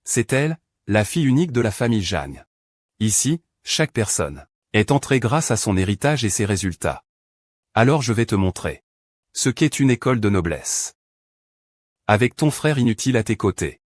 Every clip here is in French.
C'est elle, la fille unique de la famille Zhang. Ici, chaque personne est entrée grâce à son héritage et ses résultats. Alors je vais te montrer ce qu'est une école de noblesse. Avec ton frère inutile à tes côtés.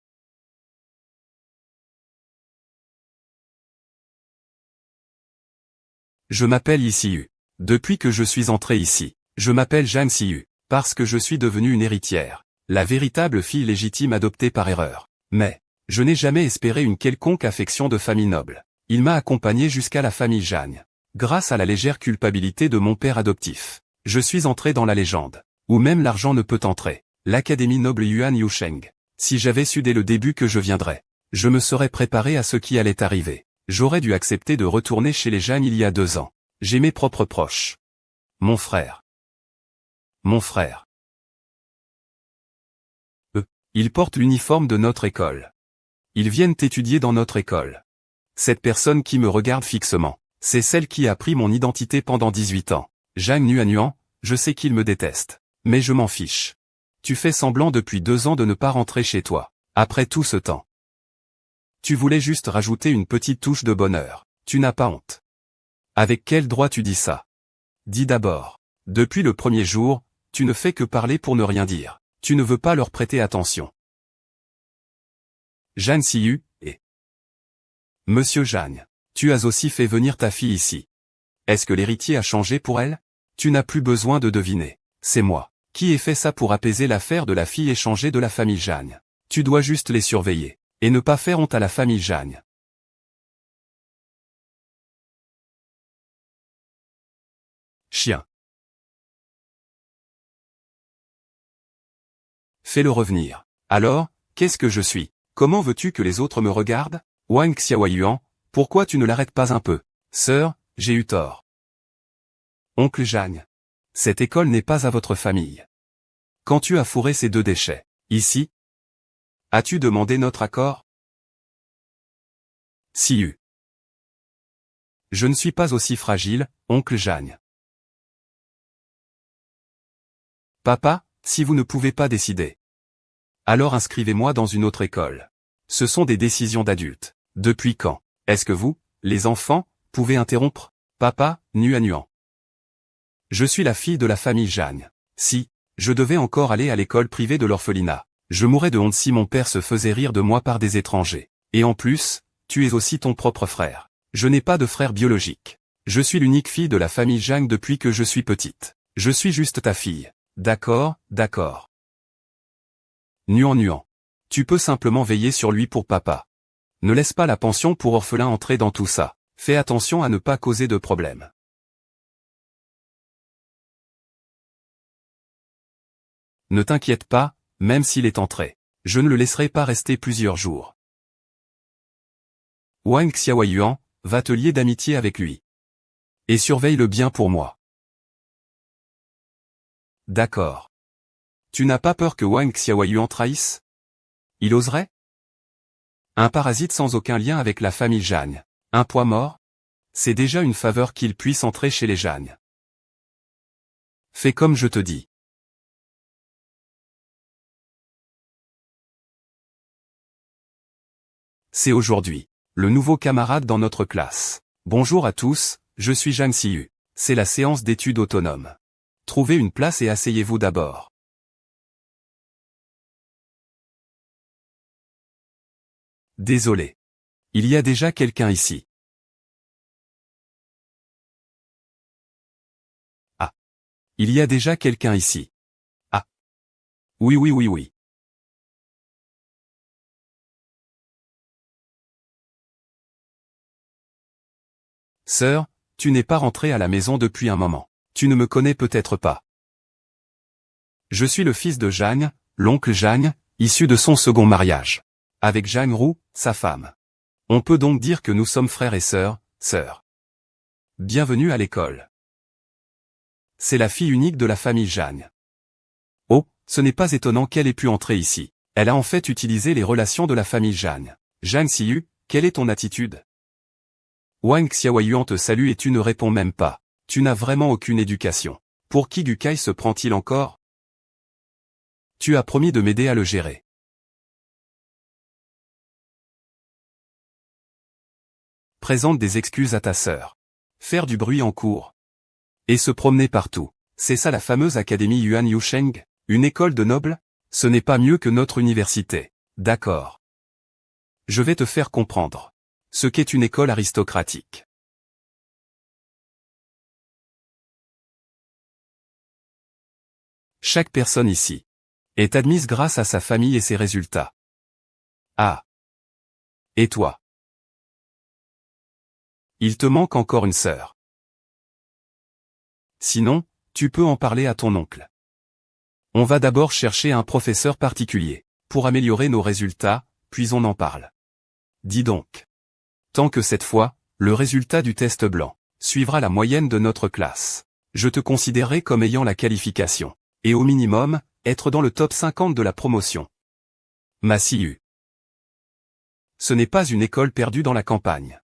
Je m'appelle Yi Siyu. Depuis que je suis entré ici, je m'appelle Zhang Siyu, parce que je suis devenue une héritière, la véritable fille légitime adoptée par erreur. Mais, je n'ai jamais espéré une quelconque affection de famille noble. Il m'a accompagné jusqu'à la famille Zhang. Grâce à la légère culpabilité de mon père adoptif, je suis entré dans la légende, où même l'argent ne peut entrer, l'académie noble Yuan Yusheng. Si j'avais su dès le début que je viendrais, je me serais préparé à ce qui allait arriver. J'aurais dû accepter de retourner chez les Zhang il y a 2 ans. J'ai mes propres proches. Mon frère. Mon frère. Ils portent l'uniforme de notre école. Ils viennent étudier dans notre école. Cette personne qui me regarde fixement, c'est celle qui a pris mon identité pendant 18 ans. Zhang Nuanyuan, je sais qu'il me déteste. Mais je m'en fiche. Tu fais semblant depuis 2 ans de ne pas rentrer chez toi. Après tout ce temps. Tu voulais juste rajouter une petite touche de bonheur. Tu n'as pas honte. Avec quel droit tu dis ça? Dis d'abord. Depuis le premier jour, tu ne fais que parler pour ne rien dire. Tu ne veux pas leur prêter attention. Zhang Siyu, et Monsieur Zhang, tu as aussi fait venir ta fille ici. Est-ce que l'héritier a changé pour elle? Tu n'as plus besoin de deviner. C'est moi qui ai fait ça pour apaiser l'affaire de la fille échangée de la famille Zhang. Tu dois juste les surveiller, et ne pas faire honte à la famille Zhang. Chien. Fais-le revenir. Alors, qu'est-ce que je suis? Comment veux-tu que les autres me regardent? Wang Xiaoyuan, pourquoi tu ne l'arrêtes pas un peu? Sœur, j'ai eu tort. Oncle Zhang. Cette école n'est pas à votre famille. Quand tu as fourré ces 2 déchets, ici, as-tu demandé notre accord? Siyu. Je ne suis pas aussi fragile, oncle Zhang. Papa, si vous ne pouvez pas décider, alors inscrivez-moi dans une autre école. Ce sont des décisions d'adultes. Depuis quand? Est-ce que vous, les enfants, pouvez interrompre? Papa, Nuanyuan. Je suis la fille de la famille Zhang. Si, je devais encore aller à l'école privée de l'orphelinat, je mourrais de honte si mon père se faisait rire de moi par des étrangers. Et en plus, tu es aussi ton propre frère. Je n'ai pas de frère biologique. Je suis l'unique fille de la famille Zhang depuis que je suis petite. Je suis juste ta fille. D'accord, d'accord. Nuan. Tu peux simplement veiller sur lui pour papa. Ne laisse pas la pension pour orphelin entrer dans tout ça. Fais attention à ne pas causer de problèmes. Ne t'inquiète pas, même s'il est entré. Je ne le laisserai pas rester plusieurs jours. Wang Xiaoyuan, va te lier d'amitié avec lui. Et surveille-le bien pour moi. D'accord. Tu n'as pas peur que Wang Xiaoyuan trahisse? Il oserait? Un parasite sans aucun lien avec la famille Zhang. Un poids mort? C'est déjà une faveur qu'il puisse entrer chez les Zhang. Fais comme je te dis. C'est aujourd'hui. Le nouveau camarade dans notre classe. Bonjour à tous, je suis Zhang Siyu. C'est la séance d'études autonome. Trouvez une place et asseyez-vous d'abord. Désolé. Il y a déjà quelqu'un ici. Ah. Il y a déjà quelqu'un ici. Ah. Oui. Sœur, tu n'es pas rentrée à la maison depuis un moment. Tu ne me connais peut-être pas. Je suis le fils de Zhang, l'oncle Zhang, issu de son second mariage. Avec Zhang Ru, sa femme. On peut donc dire que nous sommes frères et sœurs. Bienvenue à l'école. C'est la fille unique de la famille Zhang. Oh, ce n'est pas étonnant qu'elle ait pu entrer ici. Elle a en fait utilisé les relations de la famille Zhang. Zhang Siyu, quelle est ton attitude? Wang Xiaoyuan te salue et tu ne réponds même pas. Tu n'as vraiment aucune éducation. Pour qui Gukai se prend-il encore? Tu as promis de m'aider à le gérer. présente des excuses à ta sœur. Faire du bruit en cours. Et se promener partout. C'est ça la fameuse académie Yuan Yusheng, une école de nobles? Ce n'est pas mieux que notre université. D'accord. Je vais te faire comprendre. Ce qu'est une école aristocratique. Chaque personne ici est admise grâce à sa famille et ses résultats. Ah. Et toi? Il te manque encore une sœur. Sinon, tu peux en parler à ton oncle. On va d'abord chercher un professeur particulier, pour améliorer nos résultats, puis on en parle. Dis donc. Tant que cette fois, le résultat du test blanc suivra la moyenne de notre classe. Je te considérerai comme ayant la qualification. Et au minimum, être dans le top 50 de la promotion. Massiu. Ce n'est pas une école perdue dans la campagne.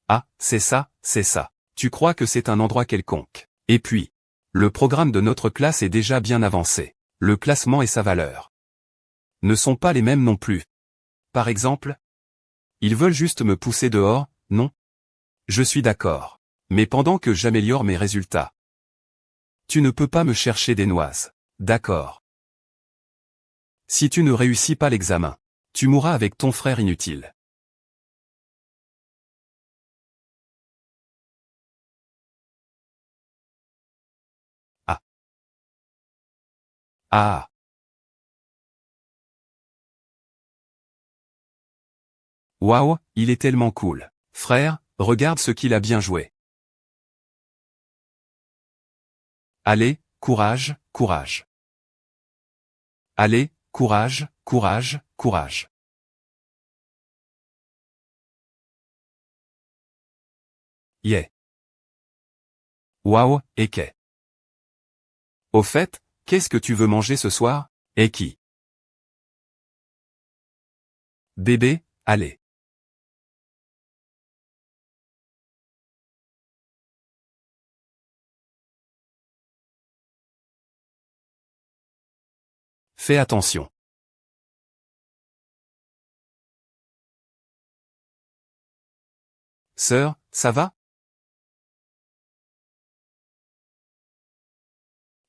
Ah, c'est ça, c'est ça. Tu crois que c'est un endroit quelconque. Et puis, le programme de notre classe est déjà bien avancé. Le classement et sa valeur ne sont pas les mêmes non plus. Par exemple, ils veulent juste me pousser dehors, non? Je suis d'accord. Mais pendant que j'améliore mes résultats, tu ne peux pas me chercher des noises. D'accord. Si tu ne réussis pas l'examen, tu mourras avec ton frère inutile. Ah. Ah. Waouh, il est tellement cool. Frère, regarde ce qu'il a bien joué. Allez, courage, courage. Allez, courage, courage, courage. Yeah. Waouh, et qu'est. Au fait, qu'est-ce que tu veux manger ce soir? Et qui? Bébé, allez. Fais attention. Sœur, ça va?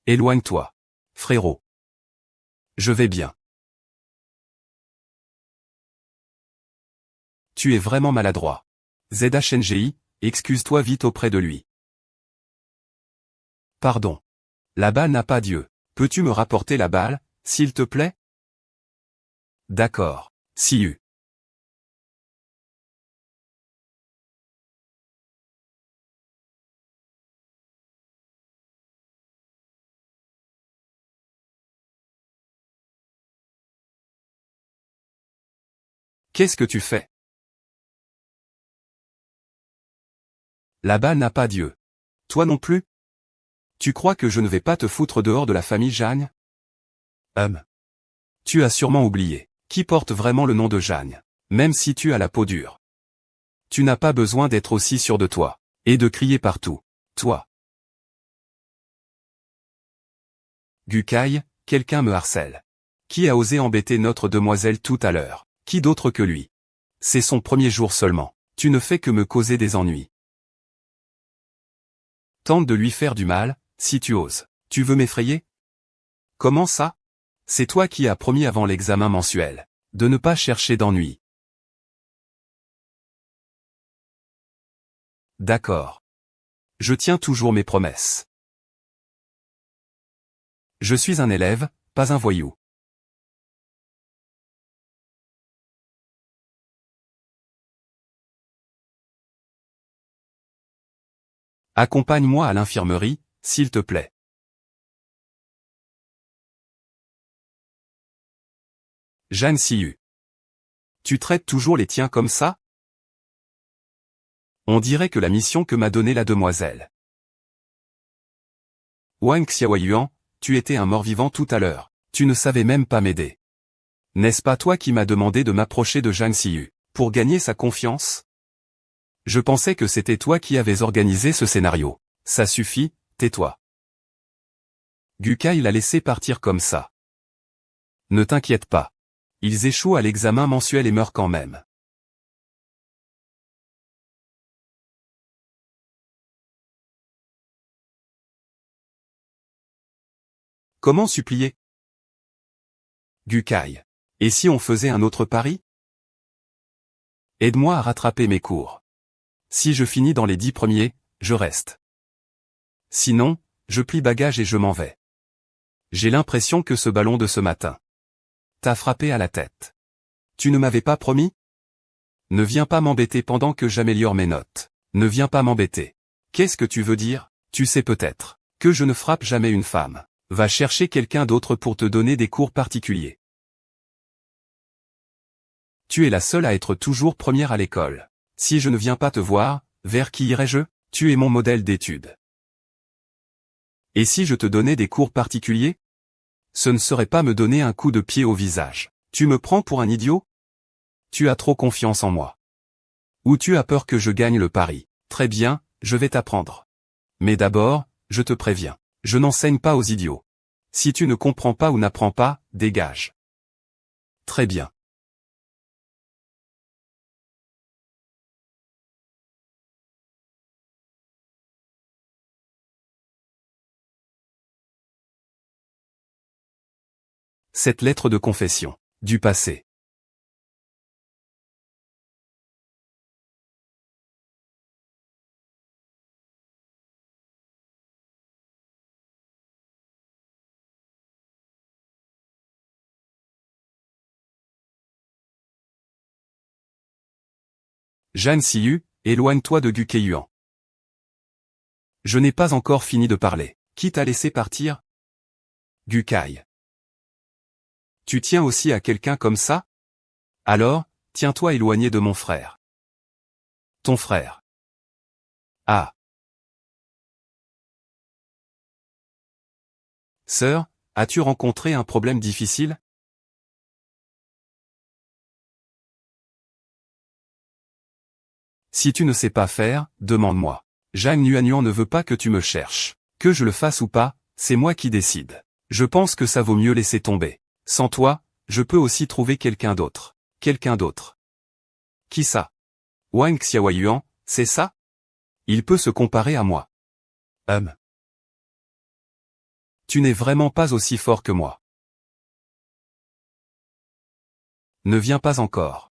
Éloigne-toi. Frérot. Je vais bien. Tu es vraiment maladroit. ZHNGI, excuse-toi vite auprès de lui. Pardon. La balle n'a pas Dieu. Peux-tu me rapporter la balle, s'il te plaît? D'accord. Siu. Qu'est-ce que tu fais? La balle n'a pas Dieu. Toi non plus? Tu crois que je ne vais pas te foutre dehors de la famille Jeanne? Tu as sûrement oublié. Qui porte vraiment le nom de Jeanne? Même si tu as la peau dure. Tu n'as pas besoin d'être aussi sûr de toi. Et de crier partout. Toi. Gukai, quelqu'un me harcèle. Qui a osé embêter notre demoiselle tout à l'heure? Qui d'autre que lui? C'est son premier jour seulement. Tu ne fais que me causer des ennuis. Tente de lui faire du mal, si tu oses. Tu veux m'effrayer? Comment ça? C'est toi qui as promis avant l'examen mensuel de ne pas chercher d'ennuis. D'accord. Je tiens toujours mes promesses. Je suis un élève, pas un voyou. Accompagne-moi à l'infirmerie, s'il te plaît. Jeanne Siu. Tu traites toujours les tiens comme ça? On dirait que la mission que m'a donnée la demoiselle Wang Xiaoyuan, tu étais un mort-vivant tout à l'heure. Tu ne savais même pas m'aider. N'est-ce pas toi qui m'as demandé de m'approcher de Jeanne Siu pour gagner sa confiance? Je pensais que c'était toi qui avais organisé ce scénario. Ça suffit, tais-toi. Gukai l'a laissé partir comme ça. Ne t'inquiète pas. Ils échouent à l'examen mensuel et meurent quand même. Comment supplier? Gukai. Et si on faisait un autre pari? Aide-moi à rattraper mes cours. Si je finis dans les 10 premiers, je reste. Sinon, je plie bagage et je m'en vais. J'ai l'impression que ce ballon de ce matin t'a frappé à la tête. Tu ne m'avais pas promis? Ne viens pas m'embêter pendant que j'améliore mes notes. Ne viens pas m'embêter. Qu'est-ce que tu veux dire? Tu sais peut-être que je ne frappe jamais une femme. Va chercher quelqu'un d'autre pour te donner des cours particuliers. Tu es la seule à être toujours première à l'école. Si je ne viens pas te voir, vers qui irai-je? Tu es mon modèle d'étude. Et si je te donnais des cours particuliers? Ce ne serait pas me donner un coup de pied au visage. Tu me prends pour un idiot? Tu as trop confiance en moi. Ou tu as peur que je gagne le pari? Très bien, je vais t'apprendre. Mais d'abord, je te préviens. Je n'enseigne pas aux idiots. Si tu ne comprends pas ou n'apprends pas, dégage. Très bien. Cette lettre de confession. Du passé. Jan Siyu, éloigne-toi de Gukeyuan. Je n'ai pas encore fini de parler. Qui t'a laissé partir? Gukai. Tu tiens aussi à quelqu'un comme ça? Alors, tiens-toi éloigné de mon frère. Ton frère. Ah. Sœur, as-tu rencontré un problème difficile? Si tu ne sais pas faire, demande-moi. Zhang Nuanyuan ne veut pas que tu me cherches. Que je le fasse ou pas, c'est moi qui décide. Je pense que ça vaut mieux laisser tomber. Sans toi, je peux aussi trouver quelqu'un d'autre. Quelqu'un d'autre. Qui ça? Wang Xiaoyuan, c'est ça? Il peut se comparer à moi. Tu n'es vraiment pas aussi fort que moi. Ne viens pas encore.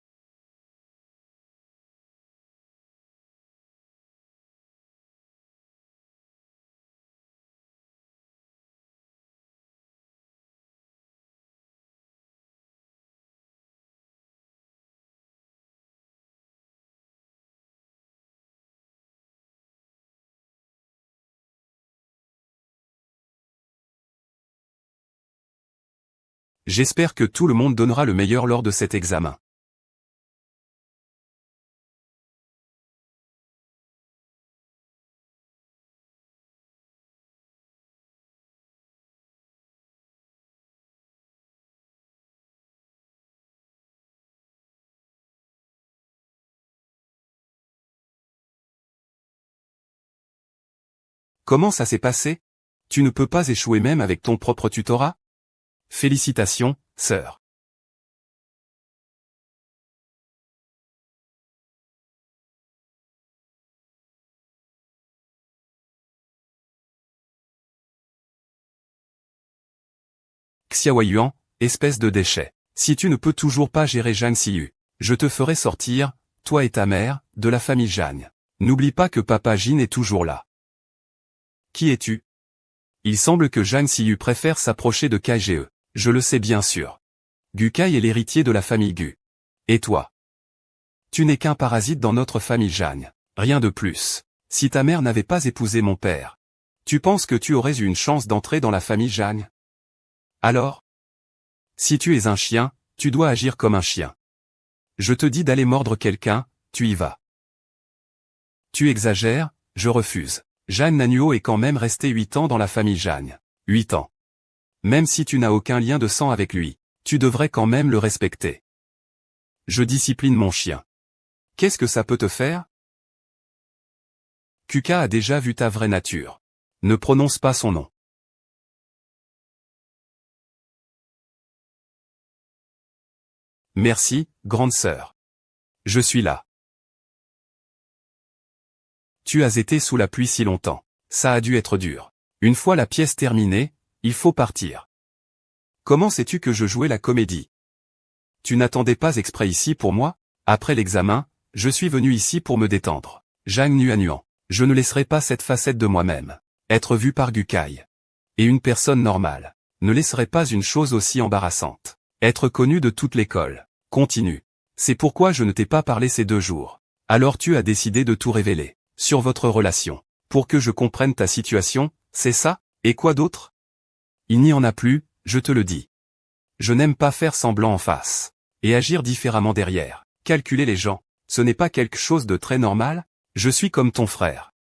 J'espère que tout le monde donnera le meilleur lors de cet examen. Comment ça s'est passé? Tu ne peux pas échouer même avec ton propre tutorat? Félicitations, sœur. Xiaoyuan, espèce de déchet. Si tu ne peux toujours pas gérer Zhang Siyu, je te ferai sortir, toi et ta mère, de la famille Zhang. N'oublie pas que papa Jin est toujours là. Qui es-tu? Il semble que Zhang Siyu préfère s'approcher de Kge. Je le sais bien sûr. Gukai est l'héritier de la famille Gu. Et toi? Tu n'es qu'un parasite dans notre famille Zhang. Rien de plus. Si ta mère n'avait pas épousé mon père, tu penses que tu aurais eu une chance d'entrer dans la famille Zhang? Alors? Si tu es un chien, tu dois agir comme un chien. Je te dis d'aller mordre quelqu'un, tu y vas. Tu exagères, je refuse. Zhang Nanuo est quand même resté 8 ans dans la famille Zhang. 8 ans. Même si tu n'as aucun lien de sang avec lui, tu devrais quand même le respecter. Je discipline mon chien. Qu'est-ce que ça peut te faire? Kuka a déjà vu ta vraie nature. Ne prononce pas son nom. Merci, grande sœur. Je suis là. Tu as été sous la pluie si longtemps. Ça a dû être dur. Une fois la pièce terminée, Il faut partir. Comment sais-tu que je jouais la comédie? Tu n'attendais pas exprès ici pour moi? Après l'examen, je suis venu ici pour me détendre. Jang Nuanyuan. Je ne laisserai pas cette facette de moi-même être vue par Gukai. Et une personne normale ne laisserait pas une chose aussi embarrassante être connue de toute l'école. Continue. C'est pourquoi je ne t'ai pas parlé ces 2 jours. Alors tu as décidé de tout révéler sur votre relation. Pour que je comprenne ta situation, c'est ça? Et quoi d'autre? Il n'y en a plus, je te le dis. Je n'aime pas faire semblant en face. Et agir différemment derrière. Calculer les gens, ce n'est pas quelque chose de très normal? Je suis comme ton frère.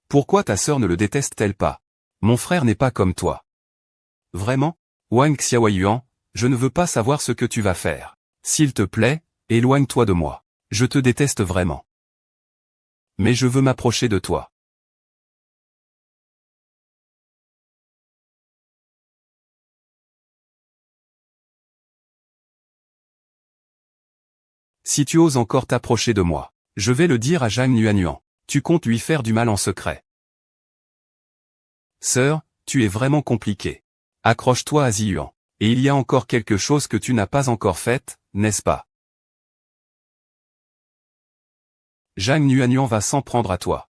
Pourquoi ta sœur ne le déteste-t-elle pas? Mon frère n'est pas comme toi. Vraiment? Wang Xiaoyuan, je ne veux pas savoir ce que tu vas faire. S'il te plaît, éloigne-toi de moi. Je te déteste vraiment. Mais je veux m'approcher de toi. Si tu oses encore t'approcher de moi, je vais le dire à Jang Nuanyuan. Tu comptes lui faire du mal en secret. Sœur, tu es vraiment compliquée. Accroche-toi à Ziyuan. Et il y a encore quelque chose que tu n'as pas encore fait, n'est-ce pas? Jang Nuanyuan va s'en prendre à toi.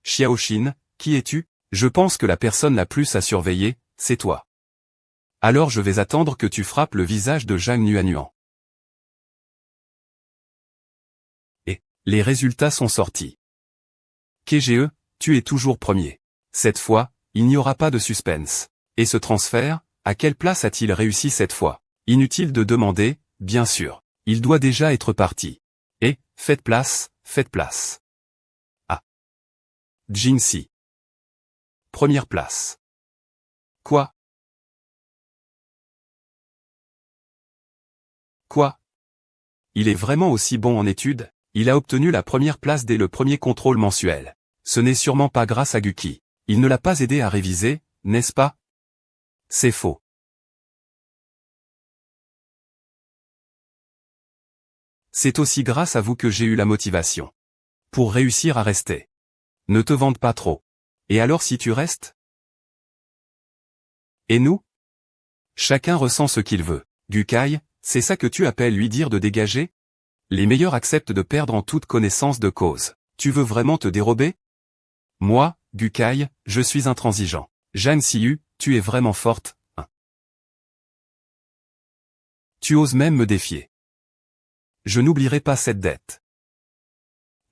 Xiaoxin, qui es-tu? Je pense que la personne la plus à surveiller, c'est toi. Alors je vais attendre que tu frappes le visage de Jang Nuanyuan. Et, les résultats sont sortis. KGE, tu es toujours premier. Cette fois, il n'y aura pas de suspense. Et ce transfert, à quelle place a-t-il réussi cette fois? Inutile de demander, bien sûr. Il doit déjà être parti. Et, faites place, faites place. Ah. Jinxi. Première place. Quoi? Quoi? Il est vraiment aussi bon en études? Il a obtenu la première place dès le premier contrôle mensuel. Ce n'est sûrement pas grâce à Guki. Il ne l'a pas aidé à réviser, n'est-ce pas? C'est faux. C'est aussi grâce à vous que j'ai eu la motivation. Pour réussir à rester. Ne te vante pas trop. Et alors si tu restes? Et nous? Chacun ressent ce qu'il veut. Gukai, c'est ça que tu appelles lui dire de dégager? Les meilleurs acceptent de perdre en toute connaissance de cause. Tu veux vraiment te dérober? Moi, Gukai, je suis intransigeant. Jang Siyu, tu es vraiment forte, hein. Tu oses même me défier. Je n'oublierai pas cette dette.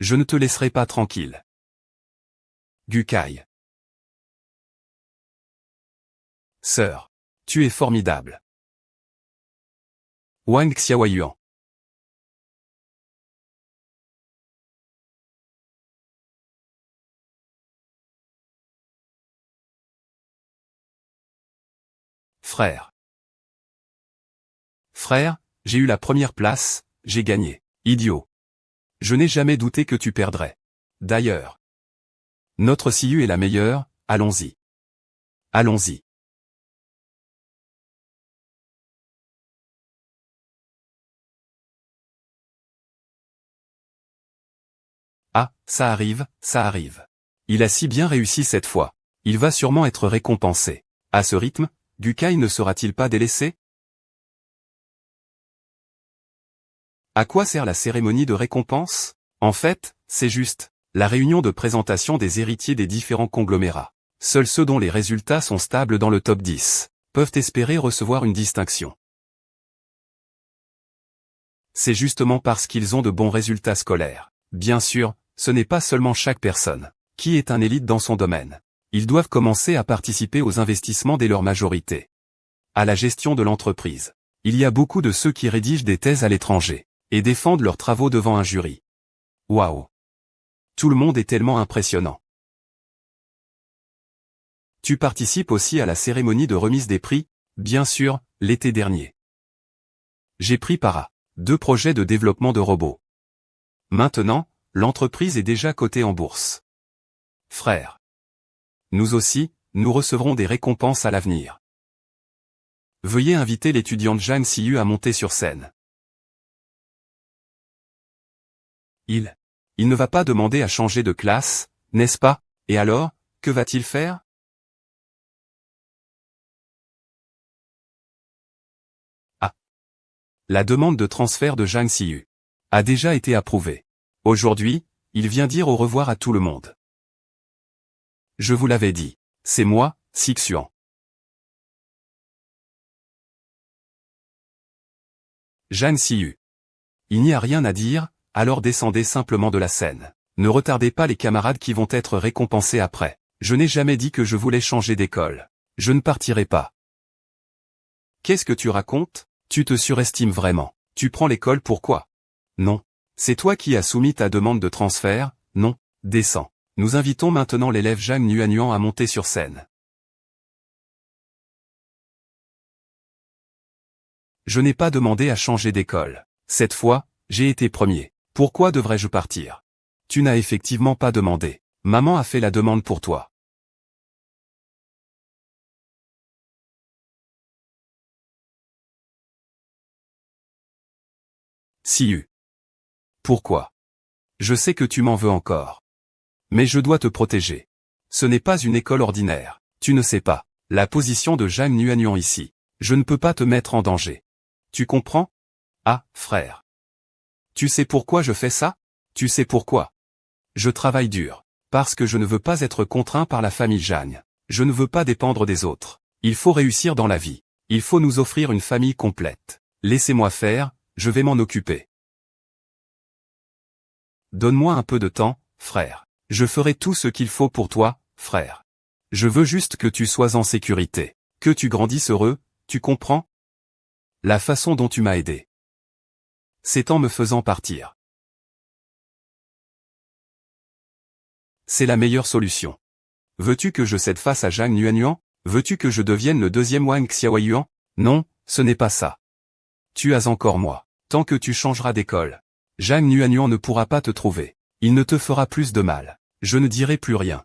Je ne te laisserai pas tranquille. Gukai. Sœur. Tu es formidable. Wang Xiaoyuan. Frère. Frère, j'ai eu la première place, j'ai gagné. Idiot. Je n'ai jamais douté que tu perdrais. D'ailleurs. Notre Siyu est la meilleure, allons-y. Allons-y. Ah, ça arrive, ça arrive. Il a si bien réussi cette fois. Il va sûrement être récompensé. À ce rythme, Gukai ne sera-t-il pas délaissé? À quoi sert la cérémonie de récompense? En fait, c'est juste la réunion de présentation des héritiers des différents conglomérats. Seuls ceux dont les résultats sont stables dans le top 10 peuvent espérer recevoir une distinction. C'est justement parce qu'ils ont de bons résultats scolaires. Bien sûr, ce n'est pas seulement chaque personne qui est un élite dans son domaine. Ils doivent commencer à participer aux investissements dès leur majorité. À la gestion de l'entreprise. Il y a beaucoup de ceux qui rédigent des thèses à l'étranger et défendent leurs travaux devant un jury. Waouh! Tout le monde est tellement impressionnant. Tu participes aussi à la cérémonie de remise des prix? Bien sûr, l'été dernier. J'ai pris part à 2 projets de développement de robots. Maintenant, l'entreprise est déjà cotée en bourse. Frère. Nous aussi, nous recevrons des récompenses à l'avenir. Veuillez inviter l'étudiante Jang Siyu à monter sur scène. Il ne va pas demander à changer de classe, n'est-ce pas? Et alors, que va-t-il faire? La demande de transfert de Zhang Ziyu a déjà été approuvée. Aujourd'hui, il vient dire au revoir à tout le monde. Je vous l'avais dit. C'est moi, Sixuan. Zhang Ziyu. Il n'y a rien à dire, alors descendez simplement de la scène. Ne retardez pas les camarades qui vont être récompensés après. Je n'ai jamais dit que je voulais changer d'école. Je ne partirai pas. Qu'est-ce que tu racontes? Tu te surestimes vraiment. Tu prends l'école pourquoi? Non. C'est toi qui as soumis ta demande de transfert, non? Descends. Nous invitons maintenant l'élève Zhang Nuanyuan à monter sur scène. Je n'ai pas demandé à changer d'école. Cette fois, j'ai été premier. Pourquoi devrais-je partir? Tu n'as effectivement pas demandé. Maman a fait la demande pour toi. Ziyu. Pourquoi? Je sais que tu m'en veux encore. Mais je dois te protéger. Ce n'est pas une école ordinaire. Tu ne sais pas la position de Zhang Nuanyuan ici. Je ne peux pas te mettre en danger. Tu comprends? Ah, frère. Tu sais pourquoi je fais ça? Tu sais pourquoi? Je travaille dur. Parce que je ne veux pas être contraint par la famille Zhang. Je ne veux pas dépendre des autres. Il faut réussir dans la vie. Il faut nous offrir une famille complète. Laissez-moi faire, je vais m'en occuper. Donne-moi un peu de temps, frère. Je ferai tout ce qu'il faut pour toi, frère. Je veux juste que tu sois en sécurité. Que tu grandisses heureux, tu comprends? La façon dont tu m'as aidé. C'est en me faisant partir. C'est la meilleure solution. Veux-tu que je cède face à Zhang Nuanyuan? Veux-tu que je devienne le deuxième Wang Xiaoyuan? Non, ce n'est pas ça. Tu as encore moi. Tant que tu changeras d'école, Zhang Nuanyuan ne pourra pas te trouver. Il ne te fera plus de mal. Je ne dirai plus rien.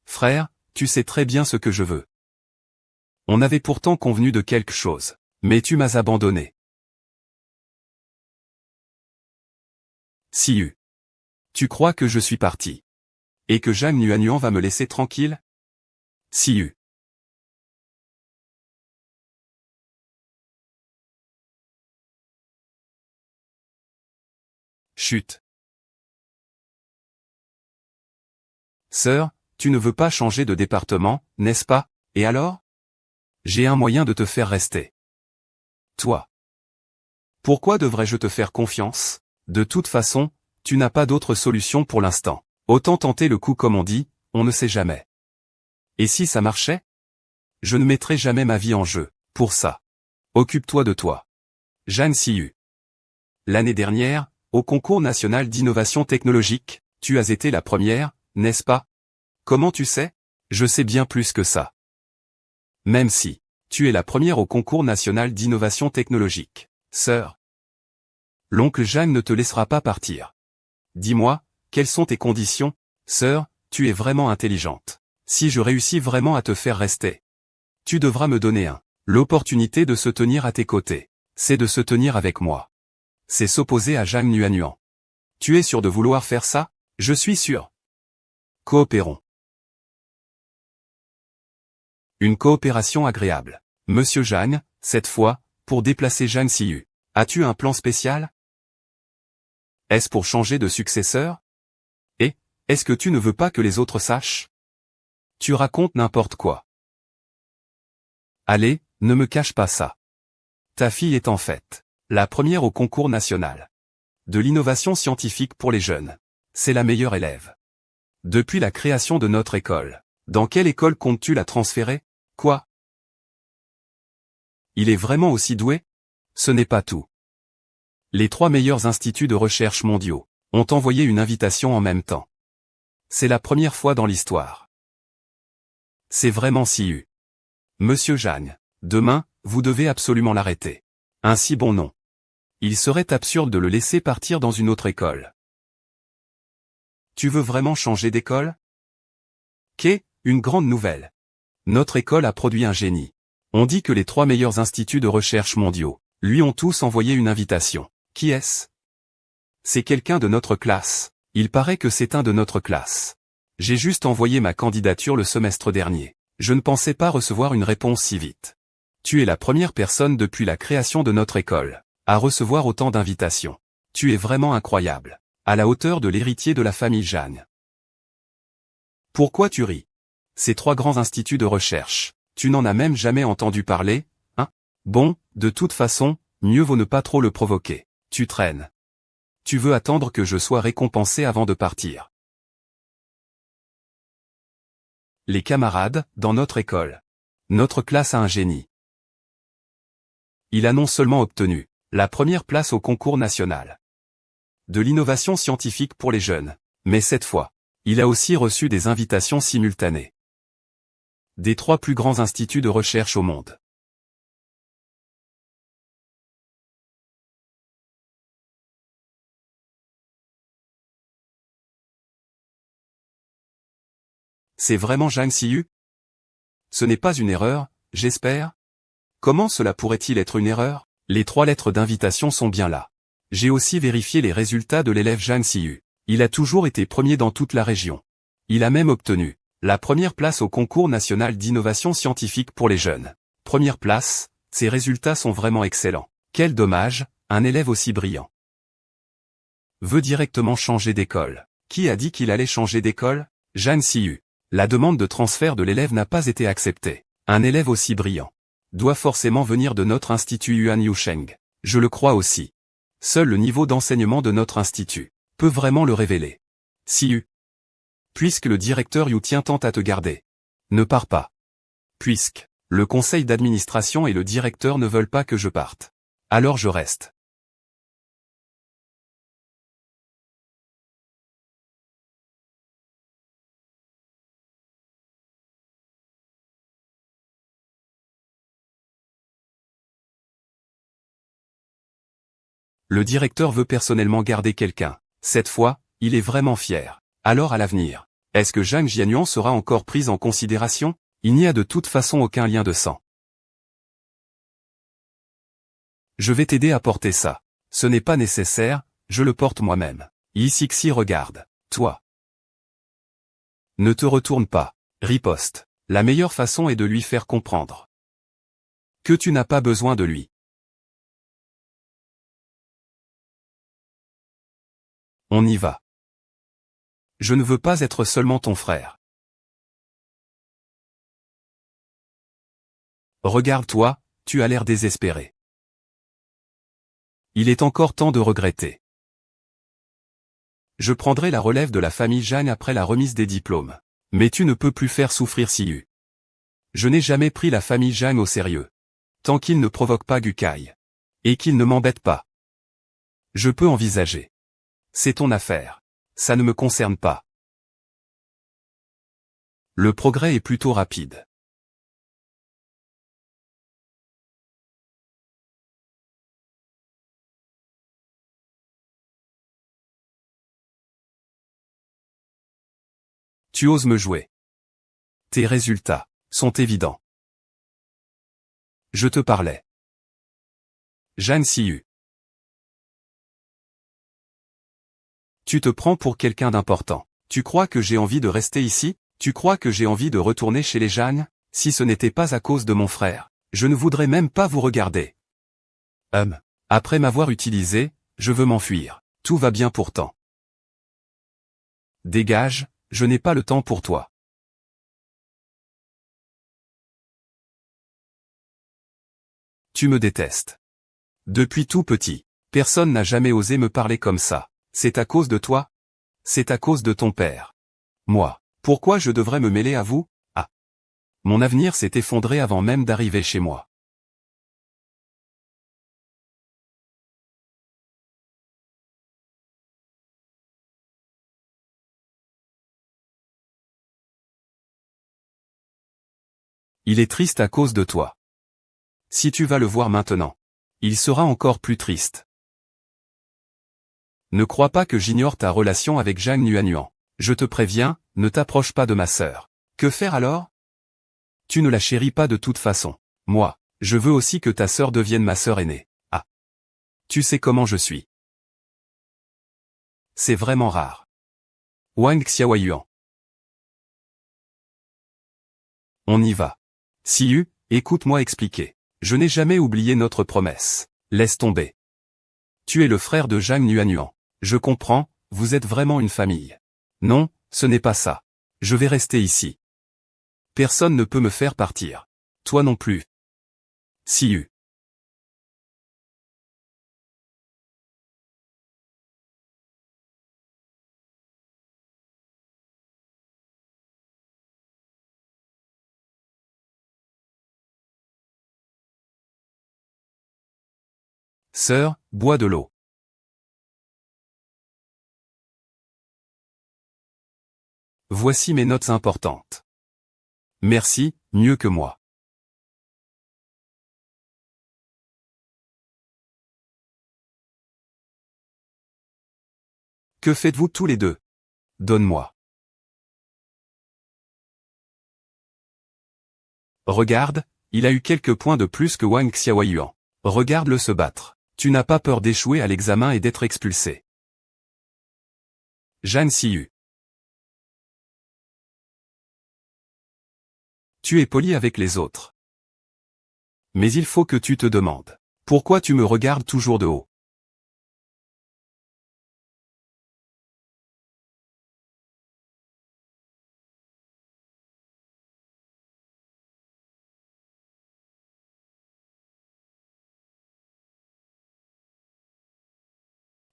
Frère, tu sais très bien ce que je veux. On avait pourtant convenu de quelque chose. Mais tu m'as abandonné. Ziyu. Tu crois que je suis parti? Et que Zhang Nuanyuan va me laisser tranquille? Ziyu. Chut. Sœur, tu ne veux pas changer de département, n'est-ce pas? Et alors? J'ai un moyen de te faire rester. Toi. Pourquoi devrais-je te faire confiance? De toute façon, tu n'as pas d'autre solution pour l'instant. Autant tenter le coup comme on dit, on ne sait jamais. Et si ça marchait? Je ne mettrai jamais ma vie en jeu, pour ça. Occupe-toi de toi. Zhang Ziyu. L'année dernière, au concours national d'innovation technologique, tu as été la première, n'est-ce pas? Comment tu sais? Je sais bien plus que ça. Même si, tu es la première au concours national d'innovation technologique, sœur. L'oncle Zhang ne te laissera pas partir. Dis-moi, quelles sont tes conditions? Sœur, tu es vraiment intelligente. Si je réussis vraiment à te faire rester, tu devras me donner l'opportunité de se tenir à tes côtés. C'est de se tenir avec moi. C'est s'opposer à Zhang Nuanyuan. Tu es sûr de vouloir faire ça? Je suis sûr. Coopérons. Une coopération agréable. Monsieur Zhang, cette fois, pour déplacer Zhang Ziyu. As-tu un plan spécial? Est-ce pour changer de successeur? Et, est-ce que tu ne veux pas que les autres sachent? Tu racontes n'importe quoi. Allez, ne me cache pas ça. Ta fille est en fait la première au concours national de l'innovation scientifique pour les jeunes. C'est la meilleure élève. Depuis la création de notre école. Dans quelle école comptes-tu la transférer? Quoi? Il est vraiment aussi doué? Ce n'est pas tout. Les 3 meilleurs instituts de recherche mondiaux ont envoyé une invitation en même temps. C'est la première fois dans l'histoire. C'est vraiment Ziyu. Monsieur Zhang, demain, vous devez absolument l'arrêter. Un si bon nom. Il serait absurde de le laisser partir dans une autre école. Tu veux vraiment changer d'école? Qu'est, une grande nouvelle. Notre école a produit un génie. On dit que les 3 meilleurs instituts de recherche mondiaux lui ont tous envoyé une invitation. Qui est-ce? C'est quelqu'un de notre classe. Il paraît que c'est un de notre classe. J'ai juste envoyé ma candidature le semestre dernier. Je ne pensais pas recevoir une réponse si vite. Tu es la première personne depuis la création de notre école à recevoir autant d'invitations. Tu es vraiment incroyable. À la hauteur de l'héritier de la famille Zhang. Pourquoi tu ris? Ces 3 grands instituts de recherche, tu n'en as même jamais entendu parler, hein? Bon, de toute façon, mieux vaut ne pas trop le provoquer. Tu traînes. Tu veux attendre que je sois récompensé avant de partir. Les camarades, dans notre école. Notre classe a un génie. Il a non seulement obtenu la première place au concours national de l'innovation scientifique pour les jeunes, mais cette fois, il a aussi reçu des invitations simultanées des 3 plus grands instituts de recherche au monde. C'est vraiment Zhang Ziyu? Ce n'est pas une erreur, j'espère? Comment cela pourrait-il être une erreur? Les 3 lettres d'invitation sont bien là. J'ai aussi vérifié les résultats de l'élève Zhang Ziyu. Il a toujours été premier dans toute la région. Il a même obtenu la première place au concours national d'innovation scientifique pour les jeunes. Première place, ces résultats sont vraiment excellents. Quel dommage, un élève aussi brillant veut directement changer d'école. Qui a dit qu'il allait changer d'école? Zhang Ziyu. La demande de transfert de l'élève n'a pas été acceptée. Un élève aussi brillant doit forcément venir de notre institut Yuan Yusheng. Je le crois aussi. Seul le niveau d'enseignement de notre institut peut vraiment le révéler. Ziyu. Puisque le directeur Yu tient tant à te garder. Ne pars pas. Puisque le conseil d'administration et le directeur ne veulent pas que je parte. Alors je reste. Le directeur veut personnellement garder quelqu'un. Cette fois, il est vraiment fier. Alors à l'avenir, est-ce que Zhang Jianyuan sera encore prise en considération? Il n'y a de toute façon aucun lien de sang. Je vais t'aider à porter ça. Ce n'est pas nécessaire, je le porte moi-même. Yi Cixi regarde. Toi. Ne te retourne pas. Riposte. La meilleure façon est de lui faire comprendre que tu n'as pas besoin de lui. On y va. Je ne veux pas être seulement ton frère. Regarde-toi, tu as l'air désespéré. Il est encore temps de regretter. Je prendrai la relève de la famille Zhang après la remise des diplômes. Mais tu ne peux plus faire souffrir Ziyu. Je n'ai jamais pris la famille Zhang au sérieux. Tant qu'il ne provoque pas Gukai. Et qu'il ne m'embête pas. Je peux envisager. C'est ton affaire. Ça ne me concerne pas. Le progrès est plutôt rapide. Tu oses me jouer. Tes résultats sont évidents. Je te parlais. Zhang Ziyu. Tu te prends pour quelqu'un d'important. Tu crois que j'ai envie de rester ici? Tu crois que j'ai envie de retourner chez les Zhang? Si ce n'était pas à cause de mon frère, je ne voudrais même pas vous regarder. Après m'avoir utilisé, je veux m'enfuir. Tout va bien pourtant. Dégage, je n'ai pas le temps pour toi. Tu me détestes. Depuis tout petit, personne n'a jamais osé me parler comme ça. C'est à cause de toi? C'est à cause de ton père. Moi, pourquoi je devrais me mêler à vous? Ah. Mon avenir s'est effondré avant même d'arriver chez moi. Il est triste à cause de toi. Si tu vas le voir maintenant, il sera encore plus triste. Ne crois pas que j'ignore ta relation avec Zhang Yuanyuan. Je te préviens, ne t'approche pas de ma sœur. Que faire alors? Tu ne la chéris pas de toute façon. Moi, je veux aussi que ta sœur devienne ma sœur aînée. Ah. Tu sais comment je suis. C'est vraiment rare. Wang Xiaoyuan. On y va. Ziyu, écoute-moi expliquer. Je n'ai jamais oublié notre promesse. Laisse tomber. Tu es le frère de Zhang Nuanyuan. Je comprends, vous êtes vraiment une famille. Non, ce n'est pas ça. Je vais rester ici. Personne ne peut me faire partir. Toi non plus. Siyu. Sœur, bois de l'eau. Voici mes notes importantes. Merci, mieux que moi. Que faites-vous tous les deux? Donne-moi. Regarde, il a eu quelques points de plus que Wang Xiaoyuan. Regarde-le se battre. Tu n'as pas peur d'échouer à l'examen et d'être expulsé. Zhang Siyu. Tu es poli avec les autres. Mais il faut que tu te demandes. Pourquoi tu me regardes toujours de haut?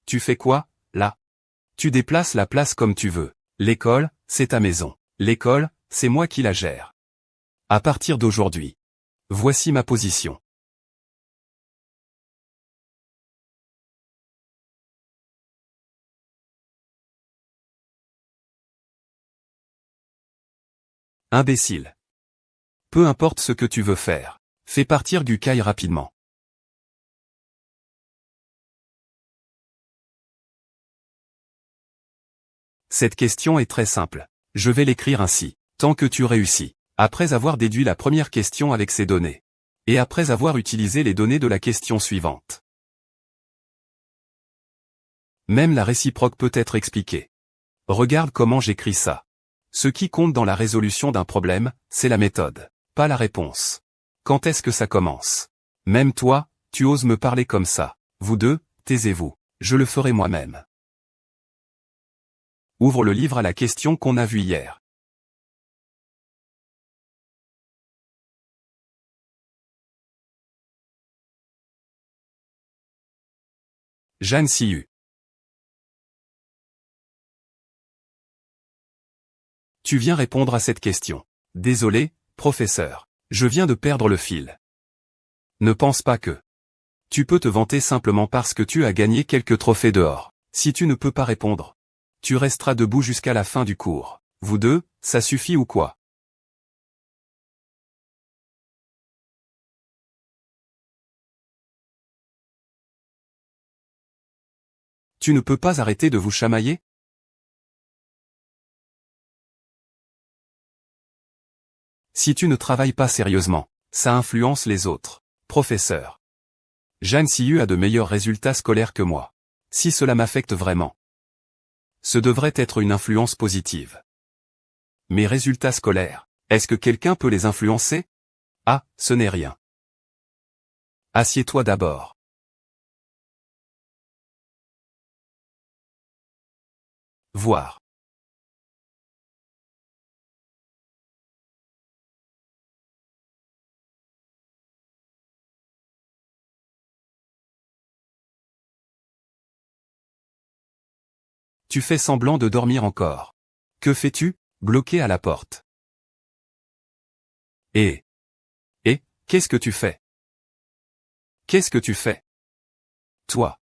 Tu fais quoi, là? Tu déplaces la place comme tu veux. L'école, c'est ta maison. L'école, c'est moi qui la gère. À partir d'aujourd'hui. Voici ma position. Imbécile. Peu importe ce que tu veux faire. Fais partir Gu Kai rapidement. Cette question est très simple. Je vais l'écrire ainsi. Tant que tu réussis. Après avoir déduit la première question avec ces données. Et après avoir utilisé les données de la question suivante. Même la réciproque peut être expliquée. Regarde comment j'écris ça. Ce qui compte dans la résolution d'un problème, c'est la méthode, pas la réponse. Quand est-ce que ça commence? Même toi, tu oses me parler comme ça. Vous deux, taisez-vous. Je le ferai moi-même. Ouvre le livre à la question qu'on a vue hier. Zhang Siyu. Tu viens répondre à cette question. Désolé, professeur. Je viens de perdre le fil. Ne pense pas que. Tu peux te vanter simplement parce que tu as gagné quelques trophées dehors. Si tu ne peux pas répondre, tu resteras debout jusqu'à la fin du cours. Vous deux, ça suffit ou quoi? Tu ne peux pas arrêter de vous chamailler? Si tu ne travailles pas sérieusement, ça influence les autres. Professeur. Zhang Siyu a de meilleurs résultats scolaires que moi. Si cela m'affecte vraiment, ce devrait être une influence positive. Mes résultats scolaires, est-ce que quelqu'un peut les influencer? Ah, ce n'est rien. Assieds-toi d'abord. Voir. Tu fais semblant de dormir encore. Que fais-tu? Bloqué à la porte. Et, qu'est-ce que tu fais? Qu'est-ce que tu fais? Toi.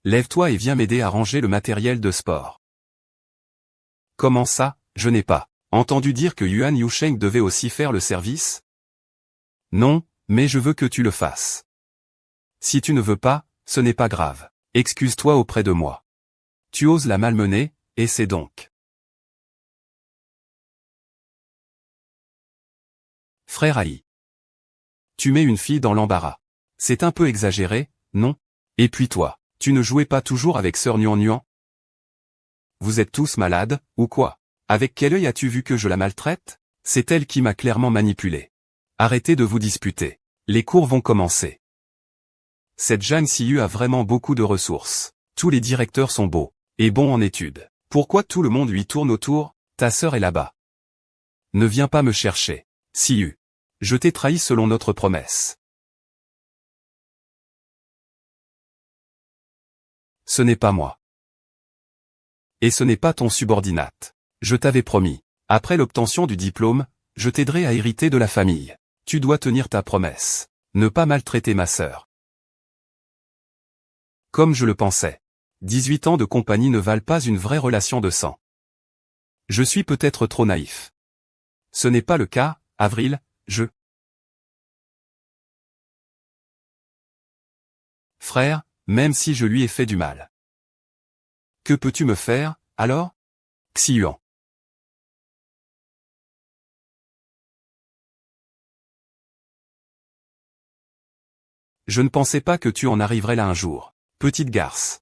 Lève-toi et viens m'aider à ranger le matériel de sport. Comment ça, je n'ai pas entendu dire que Yuan Yusheng devait aussi faire le service? Non, mais je veux que tu le fasses. Si tu ne veux pas, ce n'est pas grave. Excuse-toi auprès de moi. Tu oses la malmener, et c'est donc. Frère Haï. Tu mets une fille dans l'embarras. C'est un peu exagéré, non? Et puis toi, tu ne jouais pas toujours avec Sœur Nuan? Vous êtes tous malades, ou quoi? Avec quel œil as-tu vu que je la maltraite? C'est elle qui m'a clairement manipulé. Arrêtez de vous disputer. Les cours vont commencer. Cette Zhang Siyu a vraiment beaucoup de ressources. Tous les directeurs sont beaux et bons en études. Pourquoi tout le monde lui tourne autour? Ta sœur est là-bas. Ne viens pas me chercher. Siyu. Je t'ai trahi selon notre promesse. Ce n'est pas moi. Et ce n'est pas ton subordinate. Je t'avais promis. Après l'obtention du diplôme, je t'aiderai à hériter de la famille. Tu dois tenir ta promesse. Ne pas maltraiter ma sœur. Comme je le pensais. 18 ans de compagnie ne valent pas une vraie relation de sang. Je suis peut-être trop naïf. Ce n'est pas le cas, Avril, Frère, même si je lui ai fait du mal. Que peux-tu me faire, alors? Xiuan. Je ne pensais pas que tu en arriverais là un jour. Petite garce.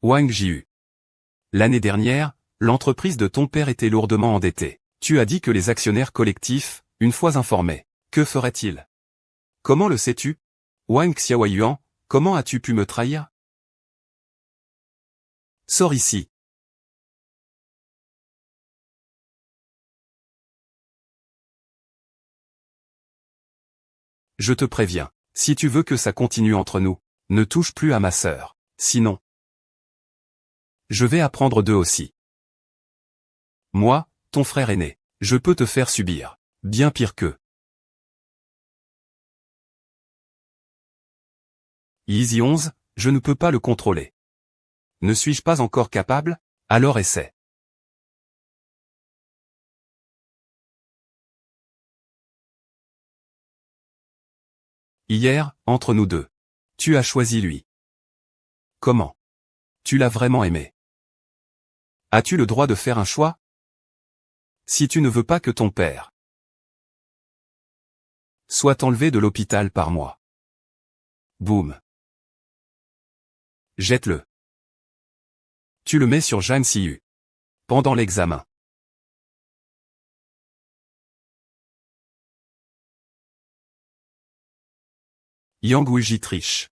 Wang Jiu. L'année dernière, l'entreprise de ton père était lourdement endettée. Tu as dit que les actionnaires collectifs, une fois informés, que feraient-ils? Comment le sais-tu? Wang Xiaoyuan, comment as-tu pu me trahir? Sors ici. Je te préviens, si tu veux que ça continue entre nous, ne touche plus à ma sœur. Sinon, je vais apprendre d'eux aussi. Moi, ton frère aîné, je peux te faire subir. Bien pire qu'eux. Easy 11, je ne peux pas le contrôler. Ne suis-je pas encore capable? Alors essaie. Hier, entre nous deux. Tu as choisi lui. Comment? Tu l'as vraiment aimé. As-tu le droit de faire un choix? Si tu ne veux pas que ton père soit enlevé de l'hôpital par moi. Boum. Jette-le. Tu le mets sur Zhang Siyu. Pendant l'examen. Yang Wuji triche.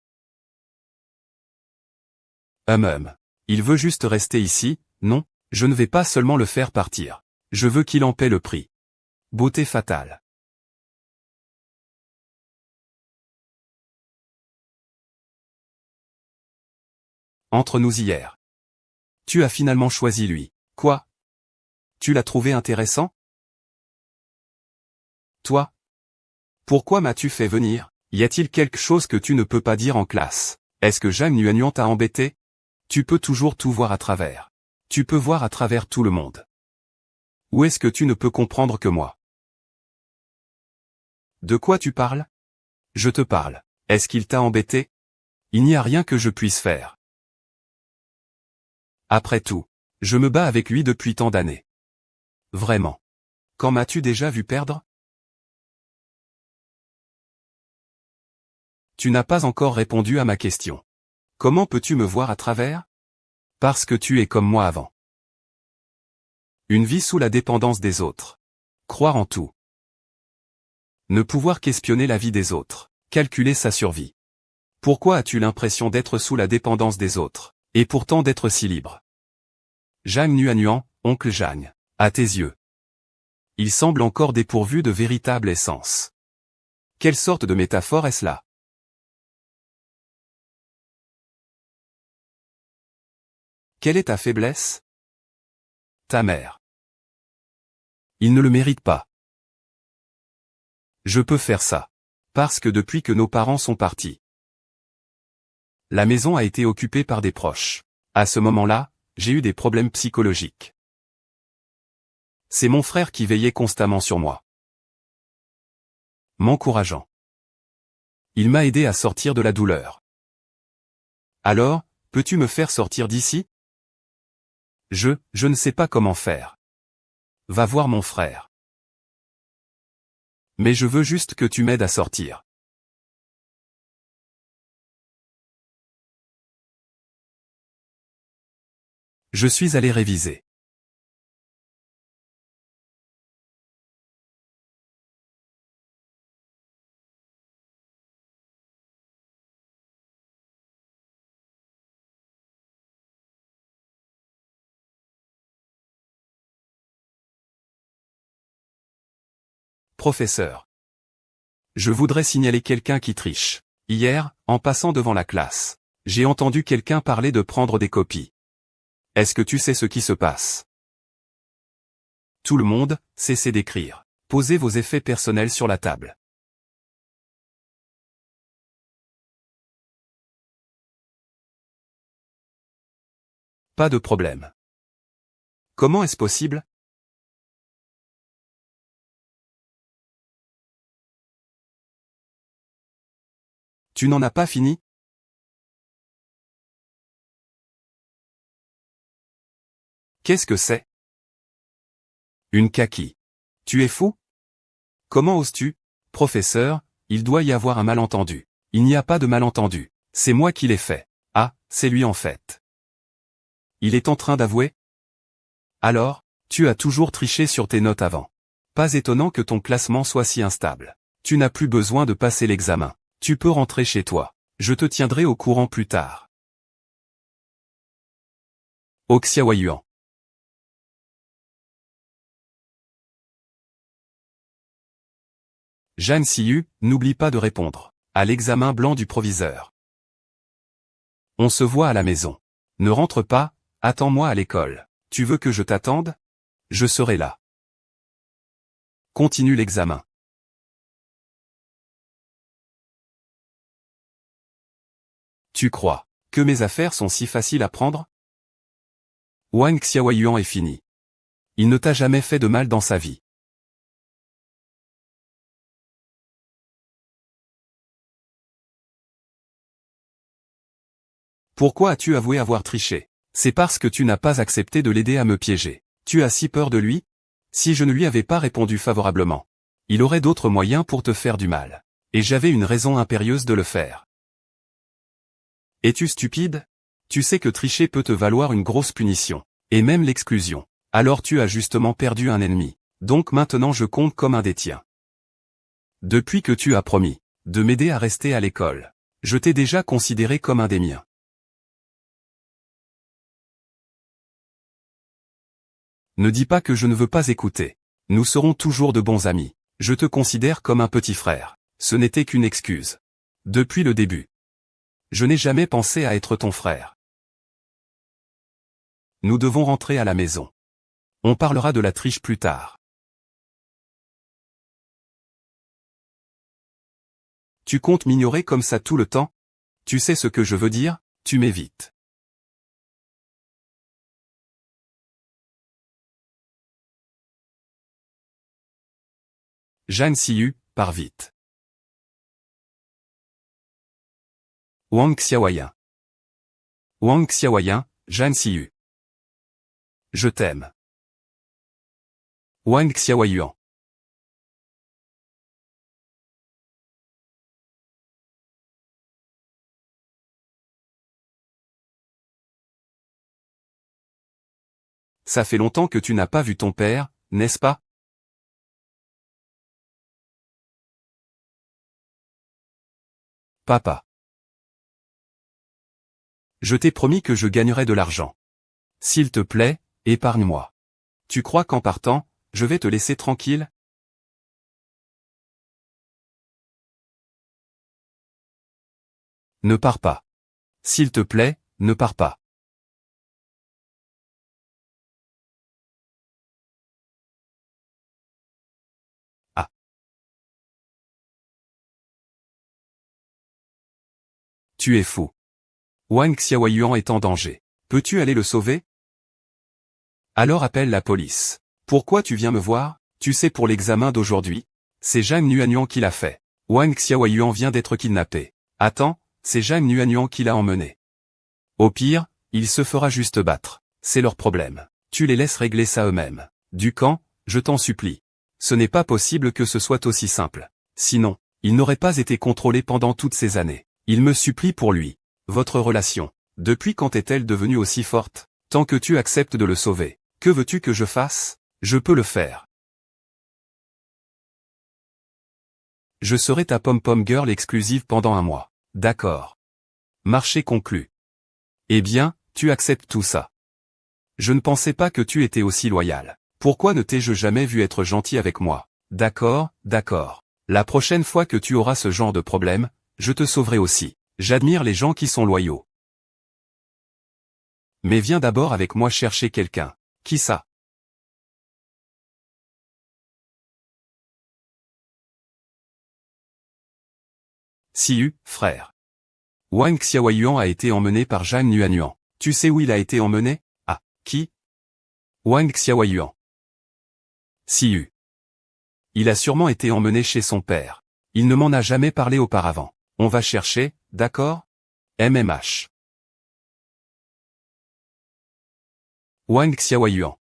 Il veut juste rester ici, non? Je ne vais pas seulement le faire partir. Je veux qu'il en paie le prix. Beauté fatale. Entre nous hier. Tu as finalement choisi lui. Quoi? Tu l'as trouvé intéressant? Toi? Pourquoi m'as-tu fait venir? Y a-t-il quelque chose que tu ne peux pas dire en classe? Est-ce que Zhang Yuanyuan t'a embêté? Tu peux toujours tout voir à travers. Tu peux voir à travers tout le monde. Ou est-ce que tu ne peux comprendre que moi? De quoi tu parles? Je te parle. Est-ce qu'il t'a embêté? Il n'y a rien que je puisse faire. Après tout, je me bats avec lui depuis tant d'années. Vraiment. Quand m'as-tu déjà vu perdre? Tu n'as pas encore répondu à ma question. Comment peux-tu me voir à travers? Parce que tu es comme moi avant. Une vie sous la dépendance des autres. Croire en tout. Ne pouvoir qu'espionner la vie des autres. Calculer sa survie. Pourquoi as-tu l'impression d'être sous la dépendance des autres, et pourtant d'être si libre? Zhang Yuanyuan, oncle Zhang. À tes yeux. Il semble encore dépourvu de véritable essence. Quelle sorte de métaphore est-ce là? Quelle est ta faiblesse? Ta mère. Il ne le mérite pas. Je peux faire ça. Parce que depuis que nos parents sont partis, la maison a été occupée par des proches. À ce moment-là, j'ai eu des problèmes psychologiques. C'est mon frère qui veillait constamment sur moi. M'encourageant. Il m'a aidé à sortir de la douleur. Alors, peux-tu me faire sortir d'ici? Je ne sais pas comment faire. Va voir mon frère. Mais je veux juste que tu m'aides à sortir. Je suis allé réviser. Professeur. Je voudrais signaler quelqu'un qui triche. Hier, en passant devant la classe, j'ai entendu quelqu'un parler de prendre des copies. Est-ce que tu sais ce qui se passe? Tout le monde, cessez d'écrire. Posez vos effets personnels sur la table. Pas de problème. Comment est-ce possible? Tu n'en as pas fini? Qu'est-ce que c'est? Une kaki. Tu es fou? Comment oses-tu? Professeur, il doit y avoir un malentendu. Il n'y a pas de malentendu. C'est moi qui l'ai fait. Ah, c'est lui en fait. Il est en train d'avouer? Alors, tu as toujours triché sur tes notes avant. Pas étonnant que ton classement soit si instable. Tu n'as plus besoin de passer l'examen. Tu peux rentrer chez toi. Je te tiendrai au courant plus tard. Oxiawayuan. Jeanne Siyu, n'oublie pas de répondre à l'examen blanc du proviseur. On se voit à la maison. Ne rentre pas, attends-moi à l'école. Tu veux que je t'attende? Je serai là. Continue l'examen. Tu crois que mes affaires sont si faciles à prendre? Wang Xiaoyuan est fini. Il ne t'a jamais fait de mal dans sa vie. Pourquoi as-tu avoué avoir triché? C'est parce que tu n'as pas accepté de l'aider à me piéger. Tu as si peur de lui? Si je ne lui avais pas répondu favorablement, il aurait d'autres moyens pour te faire du mal. Et j'avais une raison impérieuse de le faire. Es-tu stupide? Tu sais que tricher peut te valoir une grosse punition, et même l'exclusion. Alors tu as justement perdu un ennemi. Donc maintenant je compte comme un des tiens. Depuis que tu as promis de m'aider à rester à l'école, je t'ai déjà considéré comme un des miens. Ne dis pas que je ne veux pas écouter. Nous serons toujours de bons amis. Je te considère comme un petit frère. Ce n'était qu'une excuse. Depuis le début. Je n'ai jamais pensé à être ton frère. Nous devons rentrer à la maison. On parlera de la triche plus tard. Tu comptes m'ignorer comme ça tout le temps? Tu sais ce que je veux dire? Tu m'évites. Jeanne Siyu, pars vite. Wang Xiaoyan. Wang Xiaoyan, Jeanne Siyu. Je t'aime. Wang Xiaoyuan. Ça fait longtemps que tu n'as pas vu ton père, n'est-ce pas? Papa. Je t'ai promis que je gagnerais de l'argent. S'il te plaît, épargne-moi. Tu crois qu'en partant, je vais te laisser tranquille? Ne pars pas. S'il te plaît, ne pars pas. Ah. Tu es fou. Wang Xiaoyuan est en danger. Peux-tu aller le sauver? Alors appelle la police. Pourquoi tu viens me voir? Tu sais pour l'examen d'aujourd'hui? C'est Zhang Nuanyuan qui l'a fait. Wang Xiaoyuan vient d'être kidnappé. Attends, c'est Zhang Nuanyuan qui l'a emmené. Au pire, il se fera juste battre. C'est leur problème. Tu les laisses régler ça eux-mêmes. Ducan, je t'en supplie. Ce n'est pas possible que ce soit aussi simple. Sinon, il n'aurait pas été contrôlé pendant toutes ces années. Il me supplie pour lui. Votre relation, depuis quand est-elle devenue aussi forte? Tant que tu acceptes de le sauver, que veux-tu que je fasse? Je peux le faire. Je serai ta pom-pom girl exclusive pendant un mois. D'accord. Marché conclu. Eh bien, tu acceptes tout ça. Je ne pensais pas que tu étais aussi loyal. Pourquoi ne t'ai-je jamais vu être gentil avec moi? D'accord, d'accord. La prochaine fois que tu auras ce genre de problème, je te sauverai aussi. J'admire les gens qui sont loyaux. Mais viens d'abord avec moi chercher quelqu'un. Qui ça? Siyu, frère. Wang Xiaoyuan a été emmené par Zhang Nuanyuan. Tu sais où il a été emmené? Ah, qui? Wang Xiaoyuan. Siyu. Il a sûrement été emmené chez son père. Il ne m'en a jamais parlé auparavant. On va chercher, d'accord? MMH. Wang Xiaoyuan.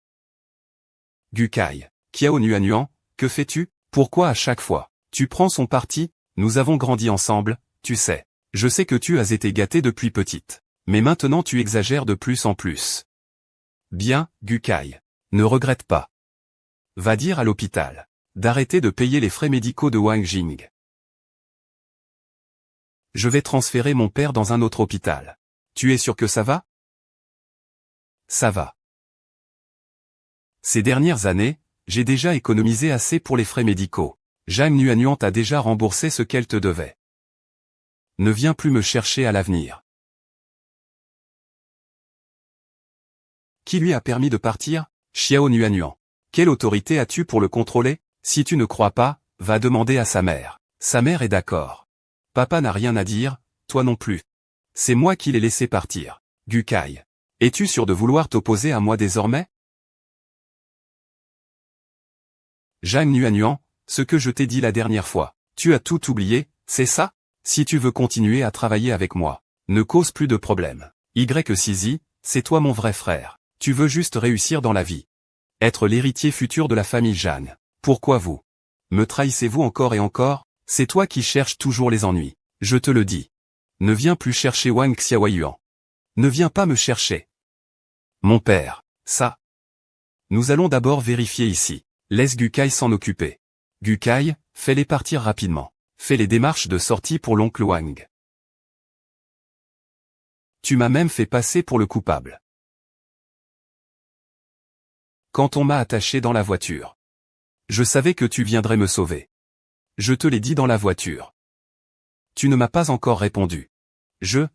Gukai. Qiao Nuanyuan, que fais-tu? Pourquoi à chaque fois? Tu prends son parti? Nous avons grandi ensemble, tu sais. Je sais que tu as été gâtée depuis petite. Mais maintenant tu exagères de plus en plus. Bien, Gukai. Ne regrette pas. Va dire à l'hôpital d'arrêter de payer les frais médicaux de Wang Jing. Je vais transférer mon père dans un autre hôpital. Tu es sûr que ça va? Ça va. Ces dernières années, j'ai déjà économisé assez pour les frais médicaux. Zhang Nuanyuan t'a déjà remboursé ce qu'elle te devait. Ne viens plus me chercher à l'avenir. Qui lui a permis de partir? Xiao Nuanyuan. Quelle autorité as-tu pour le contrôler? Si tu ne crois pas, va demander à sa mère. Sa mère est d'accord. Papa n'a rien à dire, toi non plus. C'est moi qui l'ai laissé partir. Gukai. Es-tu sûr de vouloir t'opposer à moi désormais? Zhang Nuanyuan, ce que je t'ai dit la dernière fois. Tu as tout oublié, c'est ça? Si tu veux continuer à travailler avec moi, ne cause plus de problèmes. Y6i, c'est toi mon vrai frère. Tu veux juste réussir dans la vie. Être l'héritier futur de la famille Zhang. Pourquoi vous? Me trahissez-vous encore et encore? C'est toi qui cherches toujours les ennuis. Je te le dis. Ne viens plus chercher Wang Xiaoyuan. Ne viens pas me chercher. Mon père, ça. Nous allons d'abord vérifier ici. Laisse Gukai s'en occuper. Gukai, fais-les partir rapidement. Fais les démarches de sortie pour l'oncle Wang. Tu m'as même fait passer pour le coupable. Quand on m'a attaché dans la voiture. Je savais que tu viendrais me sauver. Je te l'ai dit dans la voiture. Tu ne m'as pas encore répondu. Je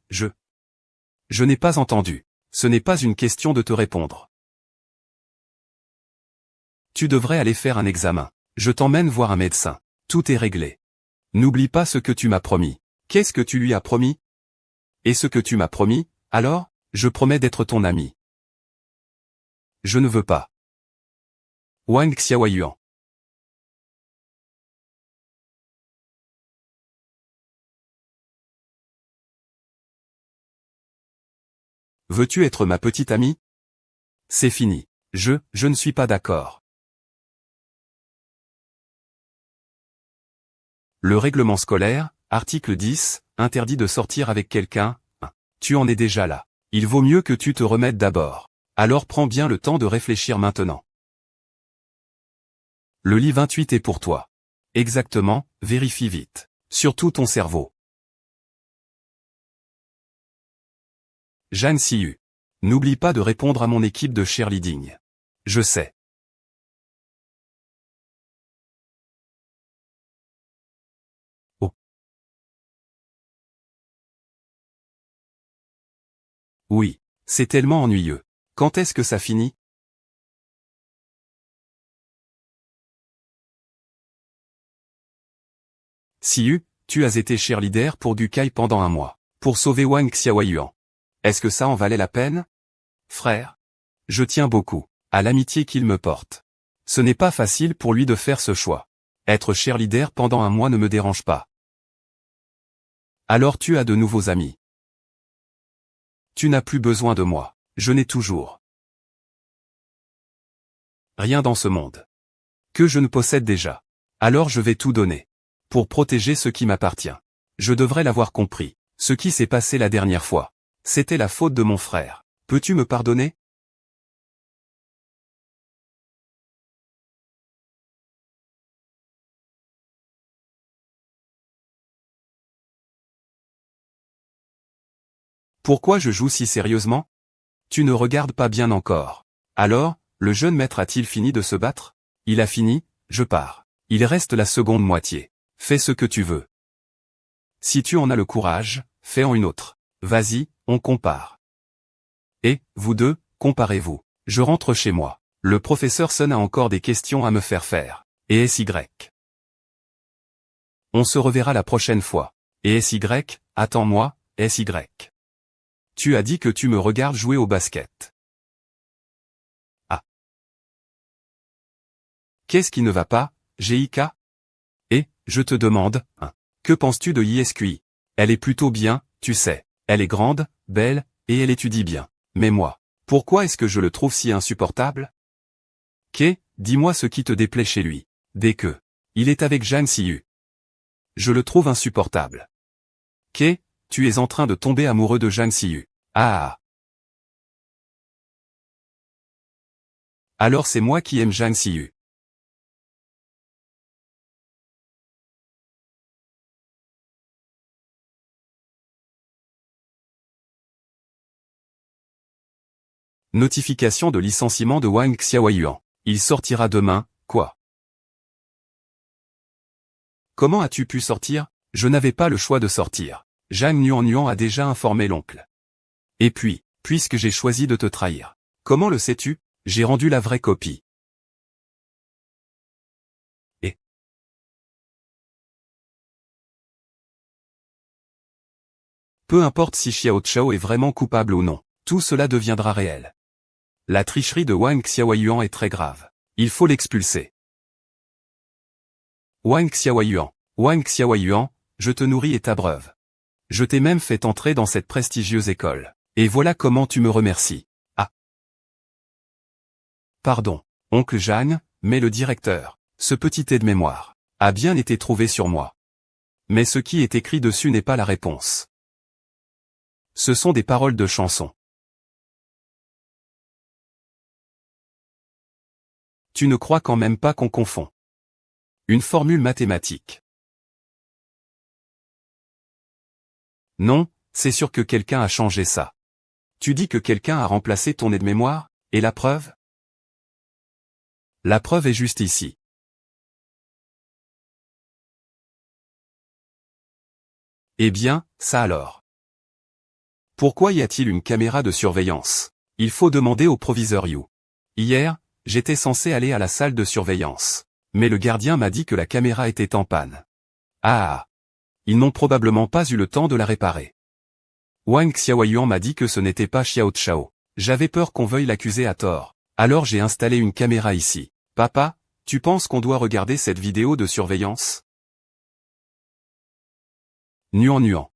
n'ai pas entendu. Ce n'est pas une question de te répondre. Tu devrais aller faire un examen. Je t'emmène voir un médecin. Tout est réglé. N'oublie pas ce que tu m'as promis. Qu'est-ce que tu lui as promis? Et ce que tu m'as promis, alors? Je promets d'être ton ami. Je ne veux pas. Wang Xiaoyuan. Veux-tu être ma petite amie? C'est fini. Je ne suis pas d'accord. Le règlement scolaire, article 10, interdit de sortir avec quelqu'un. Tu en es déjà là. Il vaut mieux que tu te remettes d'abord. Alors prends bien le temps de réfléchir maintenant. Le lit 28 est pour toi. Exactement, vérifie vite. Surtout ton cerveau. Zhang Siyu. N'oublie pas de répondre à mon équipe de cheerleading. Je sais. Oh. Oui. C'est tellement ennuyeux. Quand est-ce que ça finit? Siyu, tu as été cheerleader pour Gukai pendant un mois. Pour sauver Wang Xiaoyuan. Est-ce que ça en valait la peine? Frère. Je tiens beaucoup à l'amitié qu'il me porte. Ce n'est pas facile pour lui de faire ce choix. Être cheerleader pendant un mois ne me dérange pas. Alors tu as de nouveaux amis. Tu n'as plus besoin de moi. Je n'ai toujours rien dans ce monde que je ne possède déjà. Alors je vais tout donner pour protéger ce qui m'appartient. Je devrais l'avoir compris. Ce qui s'est passé la dernière fois. C'était la faute de mon frère. Peux-tu me pardonner? Pourquoi je joue si sérieusement? Tu ne regardes pas bien encore. Alors, le jeune maître a-t-il fini de se battre? Il a fini, je pars. Il reste la seconde moitié. Fais ce que tu veux. Si tu en as le courage, fais-en une autre. Vas-y, on compare. Et, vous deux, comparez-vous. Je rentre chez moi. Le professeur Sun a encore des questions à me faire. Et SY. On se reverra la prochaine fois. Et SY, attends-moi, SY. Tu as dit que tu me regardes jouer au basket. Ah. Qu'est-ce qui ne va pas, GIK? Et, je te demande, que penses-tu de ISQI? Elle est plutôt bien, tu sais. Elle est grande, belle, et elle étudie bien. Mais moi, pourquoi est-ce que je le trouve si insupportable? Dis-moi ce qui te déplaît chez lui. Dès que il est avec Jang Si-yu. Je le trouve insupportable. Tu es en train de tomber amoureux de Jang Si-yu. Ah. Alors c'est moi qui aime Jang Si-yu. Notification de licenciement de Wang Xiaoyuan. Il sortira demain, quoi? Comment as-tu pu sortir? Je n'avais pas le choix de sortir. Jang Nuan a déjà informé l'oncle. Et puis, puisque j'ai choisi de te trahir. Comment le sais-tu? J'ai rendu la vraie copie. Et peu importe si Xiao Chao est vraiment coupable ou non, tout cela deviendra réel. La tricherie de Wang Xiaoyuan est très grave. Il faut l'expulser. Wang Xiaoyuan, je te nourris et t'abreuve. Je t'ai même fait entrer dans cette prestigieuse école. Et voilà comment tu me remercies. Ah. Pardon, oncle Jeanne, mais le directeur, ce petit aide-mémoire, a bien été trouvé sur moi. Mais ce qui est écrit dessus n'est pas la réponse. Ce sont des paroles de chansons. Tu ne crois quand même pas qu'on confond. Une formule mathématique. Non, c'est sûr que quelqu'un a changé ça. Tu dis que quelqu'un a remplacé ton aide-mémoire, et la preuve? La preuve est juste ici. Eh bien, ça alors. Pourquoi y a-t-il une caméra de surveillance? Il faut demander au proviseur Yu. Hier, j'étais censé aller à la salle de surveillance. Mais le gardien m'a dit que la caméra était en panne. Ah. Ils n'ont probablement pas eu le temps de la réparer. Wang Xiaoyuan m'a dit que ce n'était pas Xiao Chao. J'avais peur qu'on veuille l'accuser à tort. Alors j'ai installé une caméra ici. Papa, tu penses qu'on doit regarder cette vidéo de surveillance? Nuan.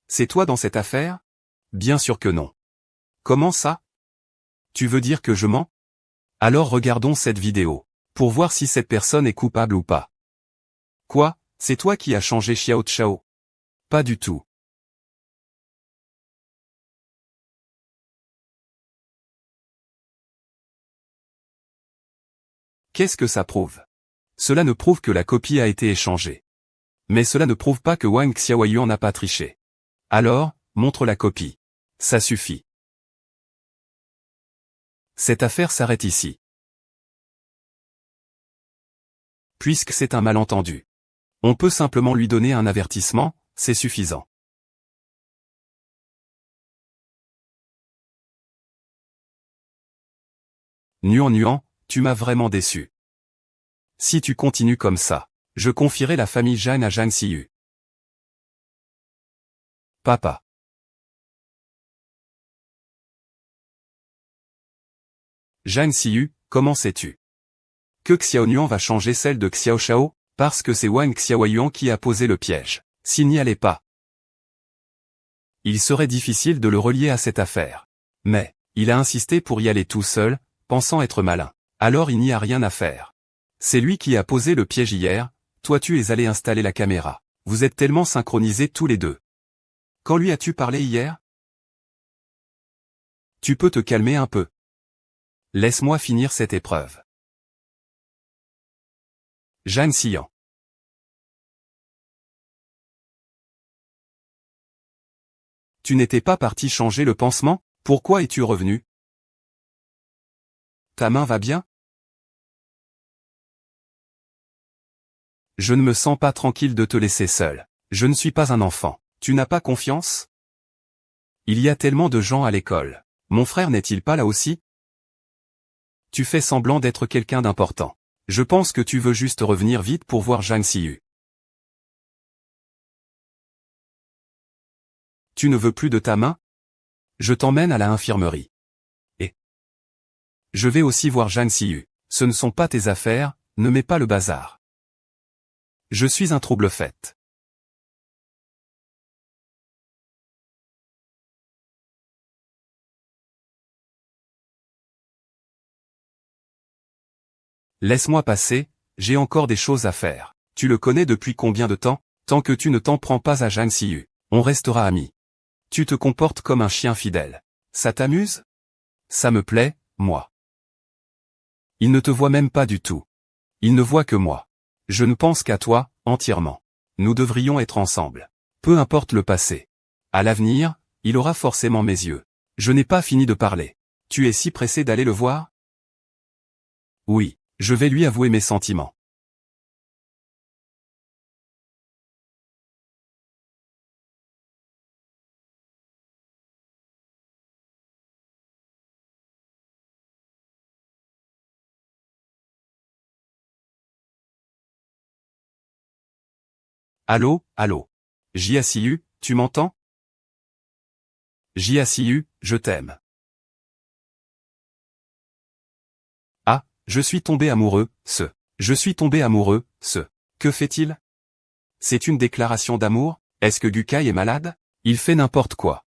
C'est toi dans cette affaire? Bien sûr que non. Comment ça? Tu veux dire que je mens? Alors regardons cette vidéo. Pour voir si cette personne est coupable ou pas. Quoi? C'est toi qui as changé Xiao Chao? Pas du tout. Qu'est-ce que ça prouve? Cela ne prouve que la copie a été échangée. Mais cela ne prouve pas que Wang Xiaoyuan n'a pas triché. Alors, montre la copie. Ça suffit. Cette affaire s'arrête ici. Puisque c'est un malentendu. On peut simplement lui donner un avertissement, c'est suffisant. Nuan, tu m'as vraiment déçu. Si tu continues comme ça, je confierai la famille Jeanne à Jang Si-yu. Papa. Jang Si-yu, comment sais-tu que Xiao Nuan va changer celle de Xiao Chao? Parce que c'est Wang Xiaoyuan qui a posé le piège. S'il n'y allait pas, il serait difficile de le relier à cette affaire. Mais, il a insisté pour y aller tout seul, pensant être malin. Alors il n'y a rien à faire. C'est lui qui a posé le piège hier, toi tu es allé installer la caméra. Vous êtes tellement synchronisés tous les deux. Quand lui as-tu parlé hier? Tu peux te calmer un peu. Laisse-moi finir cette épreuve. Jang Si-yan. Tu n'étais pas parti changer le pansement? Pourquoi es-tu revenu? Ta main va bien? Je ne me sens pas tranquille de te laisser seul. Je ne suis pas un enfant. Tu n'as pas confiance? Il y a tellement de gens à l'école. Mon frère n'est-il pas là aussi? Tu fais semblant d'être quelqu'un d'important. Je pense que tu veux juste revenir vite pour voir Jang Si-yu. Tu ne veux plus de ta main? Je t'emmène à la infirmerie. Et je vais aussi voir Jang Si-yu. Ce ne sont pas tes affaires, ne mets pas le bazar. Je suis un trouble-fête. Laisse-moi passer, j'ai encore des choses à faire. Tu le connais depuis combien de temps? Tant que tu ne t'en prends pas à Jang Si-yu, on restera amis. Tu te comportes comme un chien fidèle. Ça t'amuse? Ça me plaît, moi. Il ne te voit même pas du tout. Il ne voit que moi. Je ne pense qu'à toi, entièrement. Nous devrions être ensemble. Peu importe le passé. À l'avenir, il aura forcément mes yeux. Je n'ai pas fini de parler. Tu es si pressé d'aller le voir? Oui, je vais lui avouer mes sentiments. Allô, allô. Jia Si-yu, tu m'entends? Jia Si-yu, je t'aime. Ah, je suis tombé amoureux, Je suis tombé amoureux, Que fait-il? C'est une déclaration d'amour? Est-ce que Gukai est malade? Il fait n'importe quoi.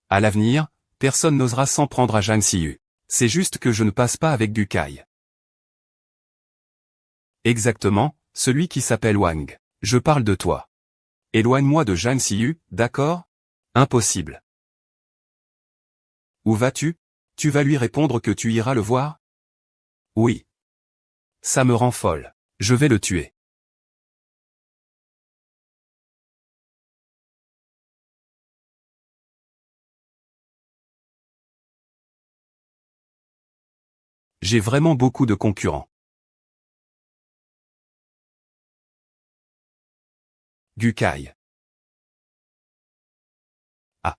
À l'avenir, personne n'osera s'en prendre à Jang Si-yu. C'est juste que je ne passe pas avec Gukai. Exactement, celui qui s'appelle Wang. Je parle de toi. Éloigne-moi de Jang Si-yu, d'accord? Impossible. Où vas-tu? Tu vas lui répondre que tu iras le voir? Oui. Ça me rend folle. Je vais le tuer. J'ai vraiment beaucoup de concurrents. Gukai. Ah.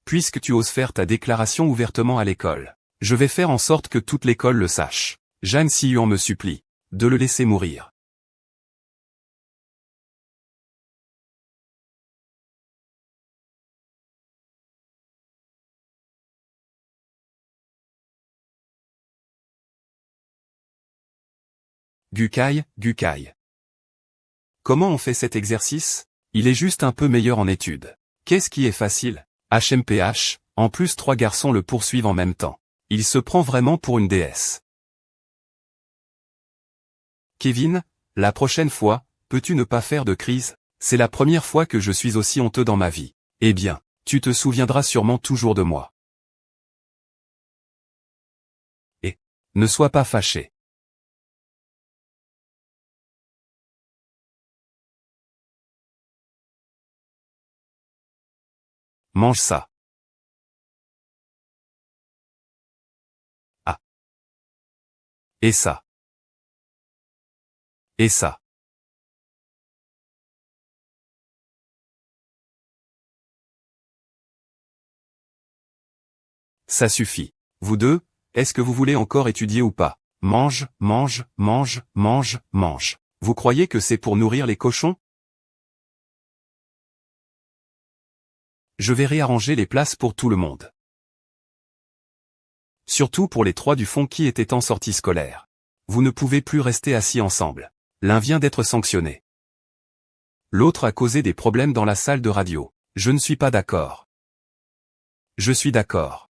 Puisque tu oses faire ta déclaration ouvertement à l'école, je vais faire en sorte que toute l'école le sache. Jang Si-yu en me supplie. De le laisser mourir. Gukai, Gukai. Comment on fait cet exercice? Il est juste un peu meilleur en études. Qu'est-ce qui est facile? HMPH, en plus 3 garçons le poursuivent en même temps. Il se prend vraiment pour une déesse. Kevin, la prochaine fois, peux-tu ne pas faire de crise? C'est la première fois que je suis aussi honteux dans ma vie. Eh bien, tu te souviendras sûrement toujours de moi. Et ne sois pas fâché. Mange ça. Ah. Et ça. Et ça. Ça suffit. Vous deux, est-ce que vous voulez encore étudier ou pas? Mange, mange, mange, mange, mange. Vous croyez que c'est pour nourrir les cochons? Je vais réarranger les places pour tout le monde. Surtout pour les 3 du fond qui étaient en sortie scolaire. Vous ne pouvez plus rester assis ensemble. L'un vient d'être sanctionné. L'autre a causé des problèmes dans la salle de radio. Je ne suis pas d'accord. Je suis d'accord.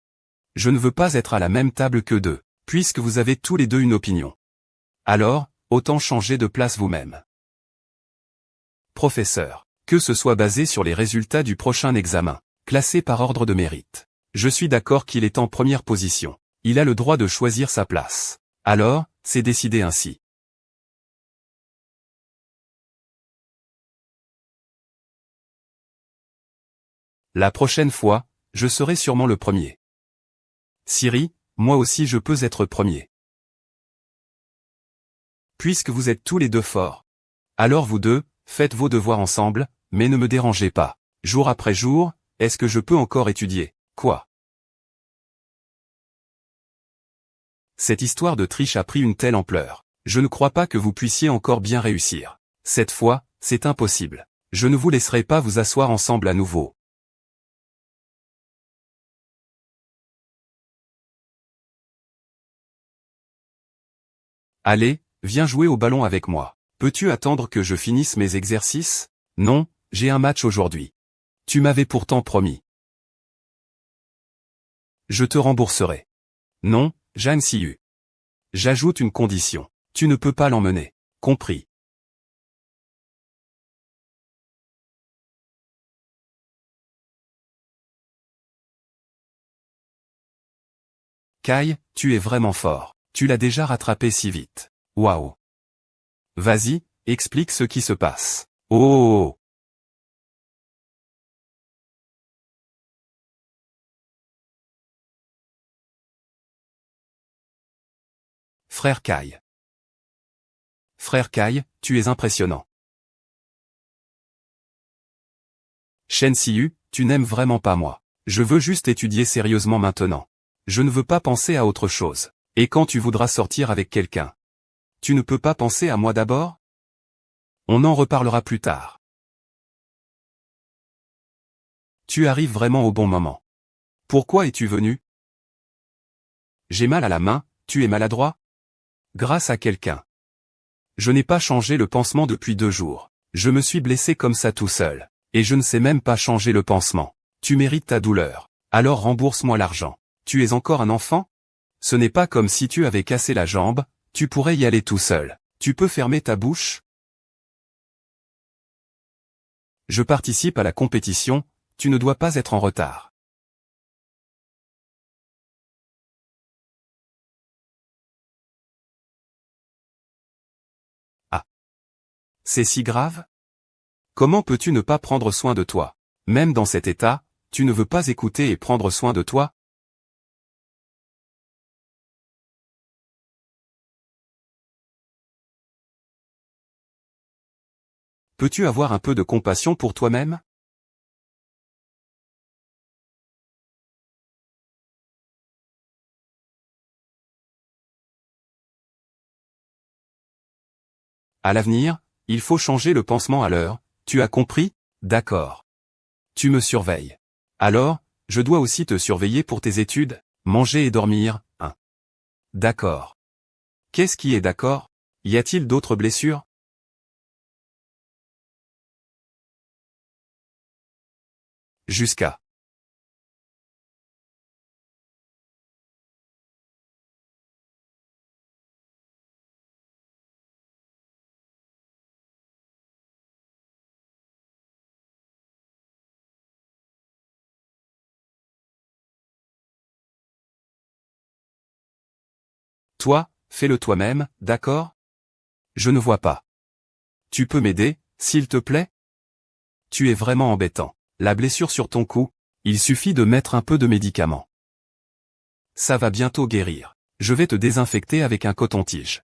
Je ne veux pas être à la même table que deux, puisque vous avez tous les deux une opinion. Alors, autant changer de place vous-même. Professeur, que ce soit basé sur les résultats du prochain examen, classé par ordre de mérite. Je suis d'accord qu'il est en première position. Il a le droit de choisir sa place. Alors, c'est décidé ainsi. La prochaine fois, je serai sûrement le premier. Siri, moi aussi je peux être premier. Puisque vous êtes tous les deux forts. Alors vous deux, faites vos devoirs ensemble, mais ne me dérangez pas. Jour après jour, est-ce que je peux encore étudier? Quoi? Cette histoire de triche a pris une telle ampleur. Je ne crois pas que vous puissiez encore bien réussir. Cette fois, c'est impossible. Je ne vous laisserai pas vous asseoir ensemble à nouveau. Allez, viens jouer au ballon avec moi. Peux-tu attendre que je finisse mes exercices? Non, j'ai un match aujourd'hui. Tu m'avais pourtant promis. Je te rembourserai. Non, Jang Si-yu. J'ajoute une condition. Tu ne peux pas l'emmener. Compris. Kai, tu es vraiment fort. Tu l'as déjà rattrapé si vite. Waouh. Vas-y, explique ce qui se passe. Oh, oh, oh. Frère Kai. Frère Kai, tu es impressionnant. Shen Si-yu, tu n'aimes vraiment pas moi. Je veux juste étudier sérieusement maintenant. Je ne veux pas penser à autre chose. Et quand tu voudras sortir avec quelqu'un? Tu ne peux pas penser à moi d'abord? On en reparlera plus tard. Tu arrives vraiment au bon moment. Pourquoi es-tu venu? J'ai mal à la main, tu es maladroit? Grâce à quelqu'un. Je n'ai pas changé le pansement depuis 2 jours. Je me suis blessé comme ça tout seul. Et je ne sais même pas changer le pansement. Tu mérites ta douleur. Alors rembourse-moi l'argent. Tu es encore un enfant? Ce n'est pas comme si tu avais cassé la jambe, tu pourrais y aller tout seul. Tu peux fermer ta bouche? Je participe à la compétition, tu ne dois pas être en retard. Ah. C'est si grave? Comment peux-tu ne pas prendre soin de toi? Même dans cet état, tu ne veux pas écouter et prendre soin de toi? Peux-tu avoir un peu de compassion pour toi-même? À l'avenir, il faut changer le pansement à l'heure, tu as compris? D'accord. Tu me surveilles. Alors, je dois aussi te surveiller pour tes études, manger et dormir, hein. D'accord. Qu'est-ce qui est d'accord? Y a-t-il d'autres blessures? Jusqu'à. Toi, fais-le toi-même, d'accord? Je ne vois pas. Tu peux m'aider, s'il te plaît? Tu es vraiment embêtant. La blessure sur ton cou, il suffit de mettre un peu de médicament. Ça va bientôt guérir. Je vais te désinfecter avec un coton-tige.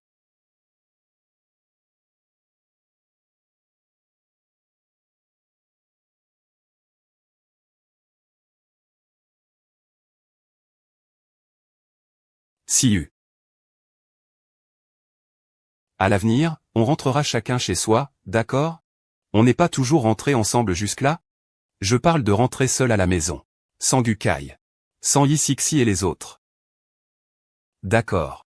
Siu. À l'avenir, on rentrera chacun chez soi, d'accord? On n'est pas toujours rentré ensemble jusque-là? Je parle de rentrer seul à la maison. Sans Gukai. Sans Yisixi et les autres. D'accord.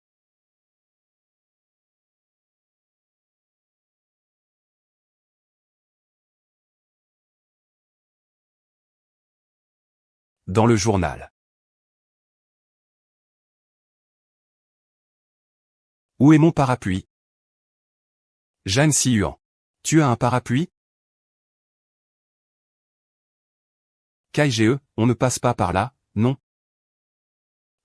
Dans le journal. Où est mon parapluie? Jeanne Si-yuan. Tu as un parapluie? Kai-ge, on ne passe pas par là, non?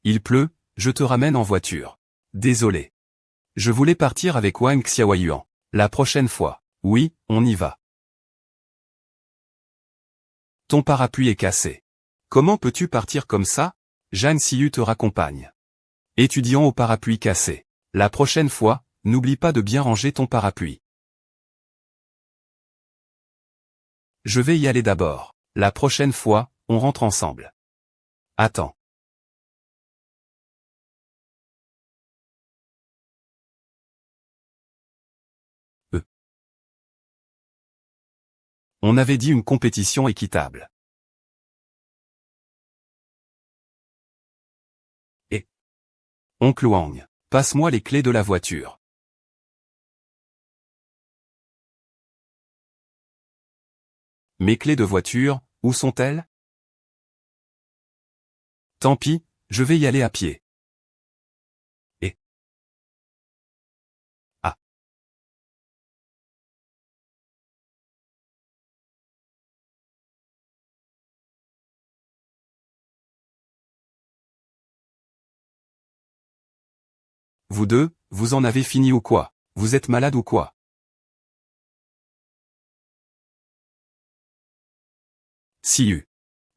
Il pleut, je te ramène en voiture. Désolé. Je voulais partir avec Wang Xiaoyuan. La prochaine fois. Oui, on y va. Ton parapluie est cassé. Comment peux-tu partir comme ça? Jeanne Si-yu te raccompagne. Étudiant au parapluie cassé. La prochaine fois, n'oublie pas de bien ranger ton parapluie. Je vais y aller d'abord. La prochaine fois, on rentre ensemble. Attends. On avait dit une compétition équitable. Et Oncle Wang, passe-moi les clés de la voiture. Mes clés de voiture, où sont-elles? Tant pis, je vais y aller à pied. Et Ah. Vous deux, vous en avez fini ou quoi? Vous êtes malade ou quoi? Siu.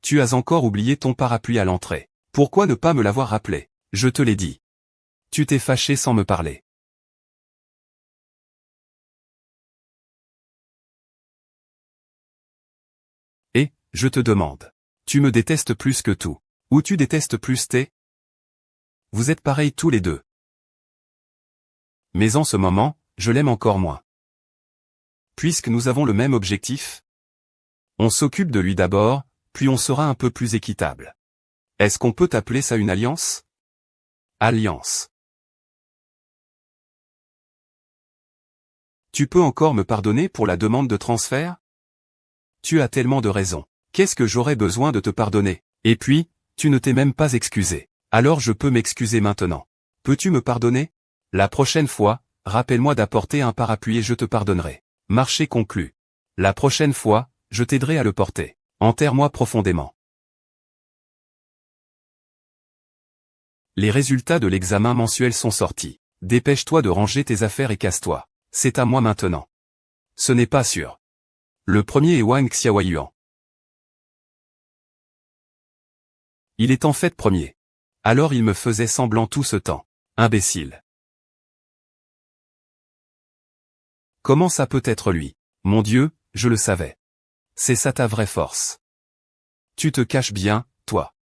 Tu as encore oublié ton parapluie à l'entrée. Pourquoi ne pas me l'avoir rappelé? Je te l'ai dit. Tu t'es fâché sans me parler. Et, je te demande. Tu me détestes plus que tout. Ou tu détestes plus tes? Vous êtes pareils tous les deux. Mais en ce moment, je l'aime encore moins. Puisque nous avons le même objectif, on s'occupe de lui d'abord, puis on sera un peu plus équitable. Est-ce qu'on peut appeler ça une alliance? Alliance. Tu peux encore me pardonner pour la demande de transfert? Tu as tellement de raisons. Qu'est-ce que j'aurais besoin de te pardonner? Et puis, tu ne t'es même pas excusé. Alors je peux m'excuser maintenant. Peux-tu me pardonner? La prochaine fois, rappelle-moi d'apporter un parapluie et je te pardonnerai. Marché conclu. La prochaine fois, je t'aiderai à le porter. Enterre-moi profondément. Les résultats de l'examen mensuel sont sortis. Dépêche-toi de ranger tes affaires et casse-toi. C'est à moi maintenant. Ce n'est pas sûr. Le premier est Wang Xiaoyuan. Il est en fait premier. Alors il me faisait semblant tout ce temps. Imbécile. Comment ça peut être lui? Mon Dieu, je le savais. C'est ça ta vraie force. Tu te caches bien, toi.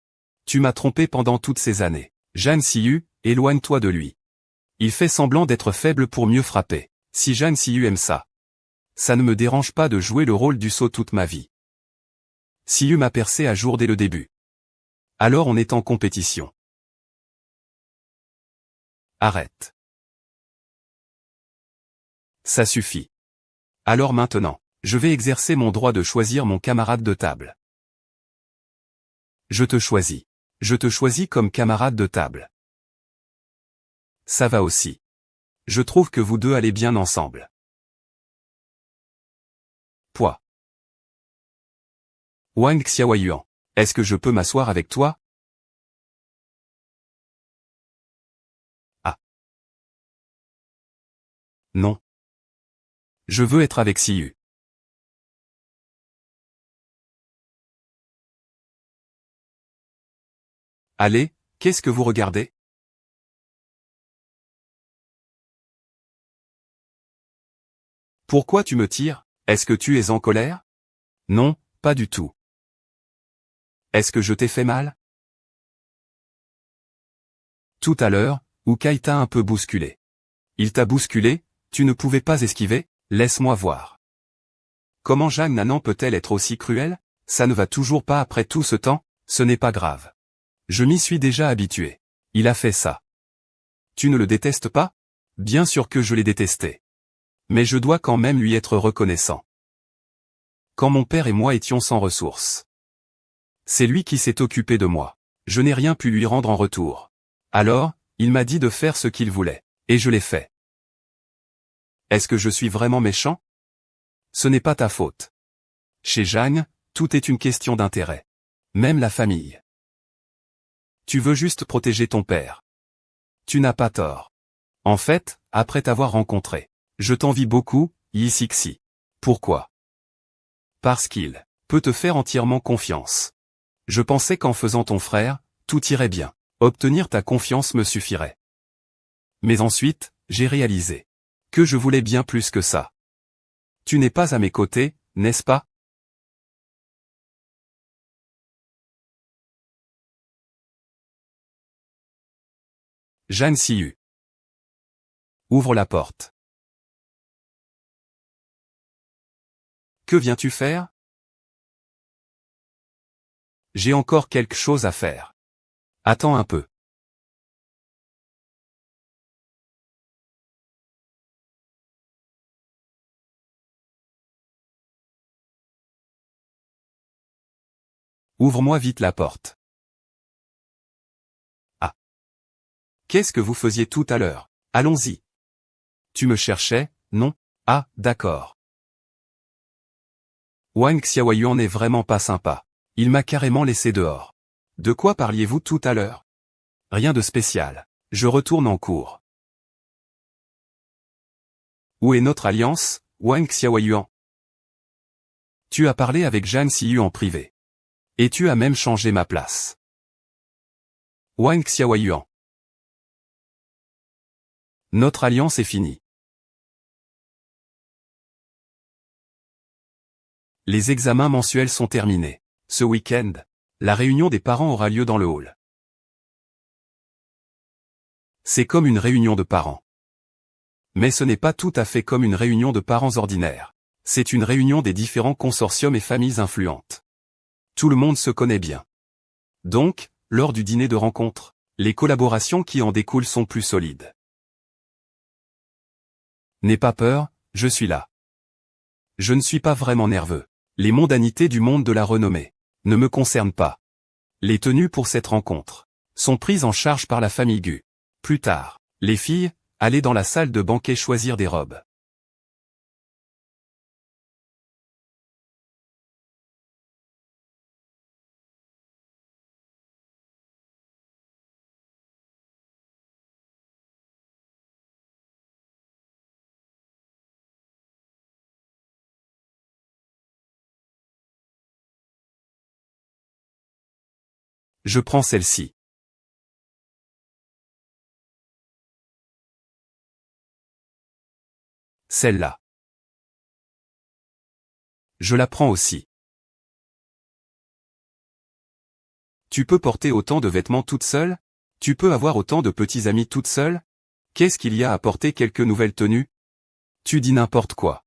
Tu m'as trompé pendant toutes ces années. Zhang Siyu, éloigne-toi de lui. Il fait semblant d'être faible pour mieux frapper. Si Zhang Siyu aime ça. Ça ne me dérange pas de jouer le rôle du sot toute ma vie. Siyu m'a percé à jour dès le début. Alors on est en compétition. Arrête. Ça suffit. Alors maintenant, je vais exercer mon droit de choisir mon camarade de table. Je te choisis. Je te choisis comme camarade de table. Ça va aussi. Je trouve que vous deux allez bien ensemble. Poids. Wang Xiaoyuan. Est-ce que je peux m'asseoir avec toi? Ah. Non. Je veux être avec Siyu. Allez, qu'est-ce que vous regardez? Pourquoi tu me tires? Est-ce que tu es en colère? Non, pas du tout. Est-ce que je t'ai fait mal? Tout à l'heure, Ukai t'a un peu bousculé. Il t'a bousculé, tu ne pouvais pas esquiver? Laisse-moi voir. Comment Jeanne Nanan peut-elle être aussi cruelle? Ça ne va toujours pas après tout ce temps? Ce n'est pas grave. Je m'y suis déjà habitué. Il a fait ça. Tu ne le détestes pas? Bien sûr que je l'ai détesté. Mais je dois quand même lui être reconnaissant. Quand mon père et moi étions sans ressources. C'est lui qui s'est occupé de moi. Je n'ai rien pu lui rendre en retour. Alors, il m'a dit de faire ce qu'il voulait. Et je l'ai fait. Est-ce que je suis vraiment méchant? Ce n'est pas ta faute. Chez Jeanne, tout est une question d'intérêt. Même la famille. Tu veux juste protéger ton père. Tu n'as pas tort. En fait, après t'avoir rencontré, je t'envie beaucoup, Yixi. Pourquoi? Parce qu'il peut te faire entièrement confiance. Je pensais qu'en faisant ton frère, tout irait bien. Obtenir ta confiance me suffirait. Mais ensuite, j'ai réalisé que je voulais bien plus que ça. Tu n'es pas à mes côtés, n'est-ce pas? Jang Si-yu. Ouvre la porte. Que viens-tu faire? J'ai encore quelque chose à faire. Attends un peu. Ouvre-moi vite la porte. Ah. Qu'est-ce que vous faisiez tout à l'heure? Allons-y. Tu me cherchais, non? Ah, d'accord. Wang Xiaoyuan n'est vraiment pas sympa. Il m'a carrément laissé dehors. De quoi parliez-vous tout à l'heure? Rien de spécial. Je retourne en cours. Où est notre alliance, Wang Xiaoyuan? Tu as parlé avec Jang Si-yu en privé. Et tu as même changé ma place. Wang Xiaoyuan. Notre alliance est finie. Les examens mensuels sont terminés. Ce week-end, la réunion des parents aura lieu dans le hall. C'est comme une réunion de parents. Mais ce n'est pas tout à fait comme une réunion de parents ordinaires. C'est une réunion des différents consortiums et familles influentes. Tout le monde se connaît bien. Donc, lors du dîner de rencontre, les collaborations qui en découlent sont plus solides. N'aie pas peur, je suis là. Je ne suis pas vraiment nerveux. Les mondanités du monde de la renommée ne me concernent pas. Les tenues pour cette rencontre sont prises en charge par la famille Gu. Plus tard, les filles, allez dans la salle de banquet choisir des robes. Je prends celle-ci. Celle-là. Je la prends aussi. Tu peux porter autant de vêtements toute seule? Tu peux avoir autant de petits amis toute seule? Qu'est-ce qu'il y a à porter quelques nouvelles tenues? Tu dis n'importe quoi.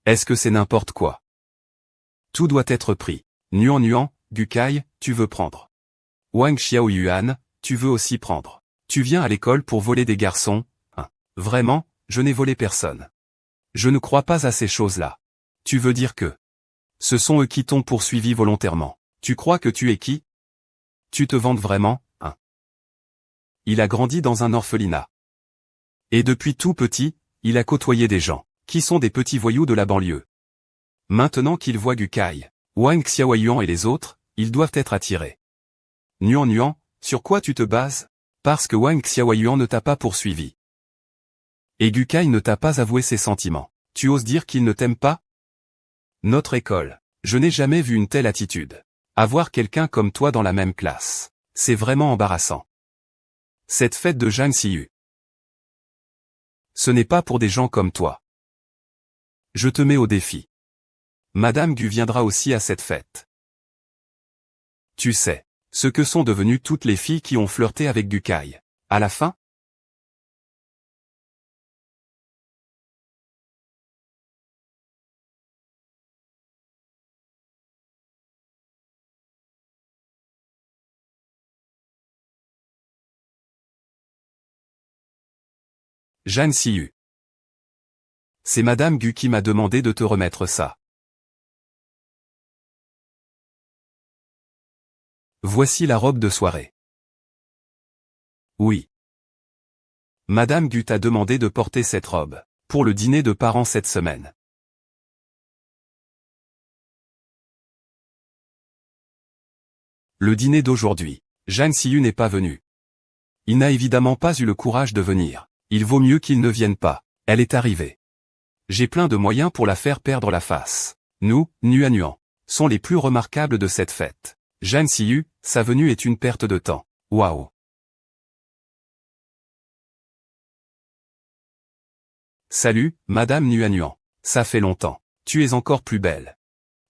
Est-ce que c'est n'importe quoi? Tout doit être pris. Nuan, Gukai, tu veux prendre. Wang Xiaoyuan, tu veux aussi prendre. Tu viens à l'école pour voler des garçons, hein? Vraiment, je n'ai volé personne. Je ne crois pas à ces choses-là. Tu veux dire que ce sont eux qui t'ont poursuivi volontairement. Tu crois que tu es qui? Tu te vantes vraiment, hein? Il a grandi dans un orphelinat. Et depuis tout petit, il a côtoyé des gens qui sont des petits voyous de la banlieue. Maintenant qu'il voit Gukai, Wang Xiaoyuan et les autres, ils doivent être attirés. Nuan, sur quoi tu te bases? Parce que Wang Xiaoyuan ne t'a pas poursuivi. Et Gukai ne t'a pas avoué ses sentiments. Tu oses dire qu'il ne t'aime pas? Notre école. Je n'ai jamais vu une telle attitude. Avoir quelqu'un comme toi dans la même classe, c'est vraiment embarrassant. Cette fête de Jang Si-yu, ce n'est pas pour des gens comme toi. Je te mets au défi. Madame Gu viendra aussi à cette fête. Tu sais ce que sont devenues toutes les filles qui ont flirté avec Gukai. À la fin? Jang Si-yu. C'est Madame Gu qui m'a demandé de te remettre ça. Voici la robe de soirée. Oui. Madame Gu t'a demandé de porter cette robe pour le dîner de parents cette semaine. Le dîner d'aujourd'hui, Jang Si-yu n'est pas venu. Il n'a évidemment pas eu le courage de venir. Il vaut mieux qu'il ne vienne pas. Elle est arrivée. J'ai plein de moyens pour la faire perdre la face. Nous, Nuan, sont les plus remarquables de cette fête. Jang Si-yu, sa venue est une perte de temps. Waouh. Salut, Madame Nuanuan. Ça fait longtemps. Tu es encore plus belle.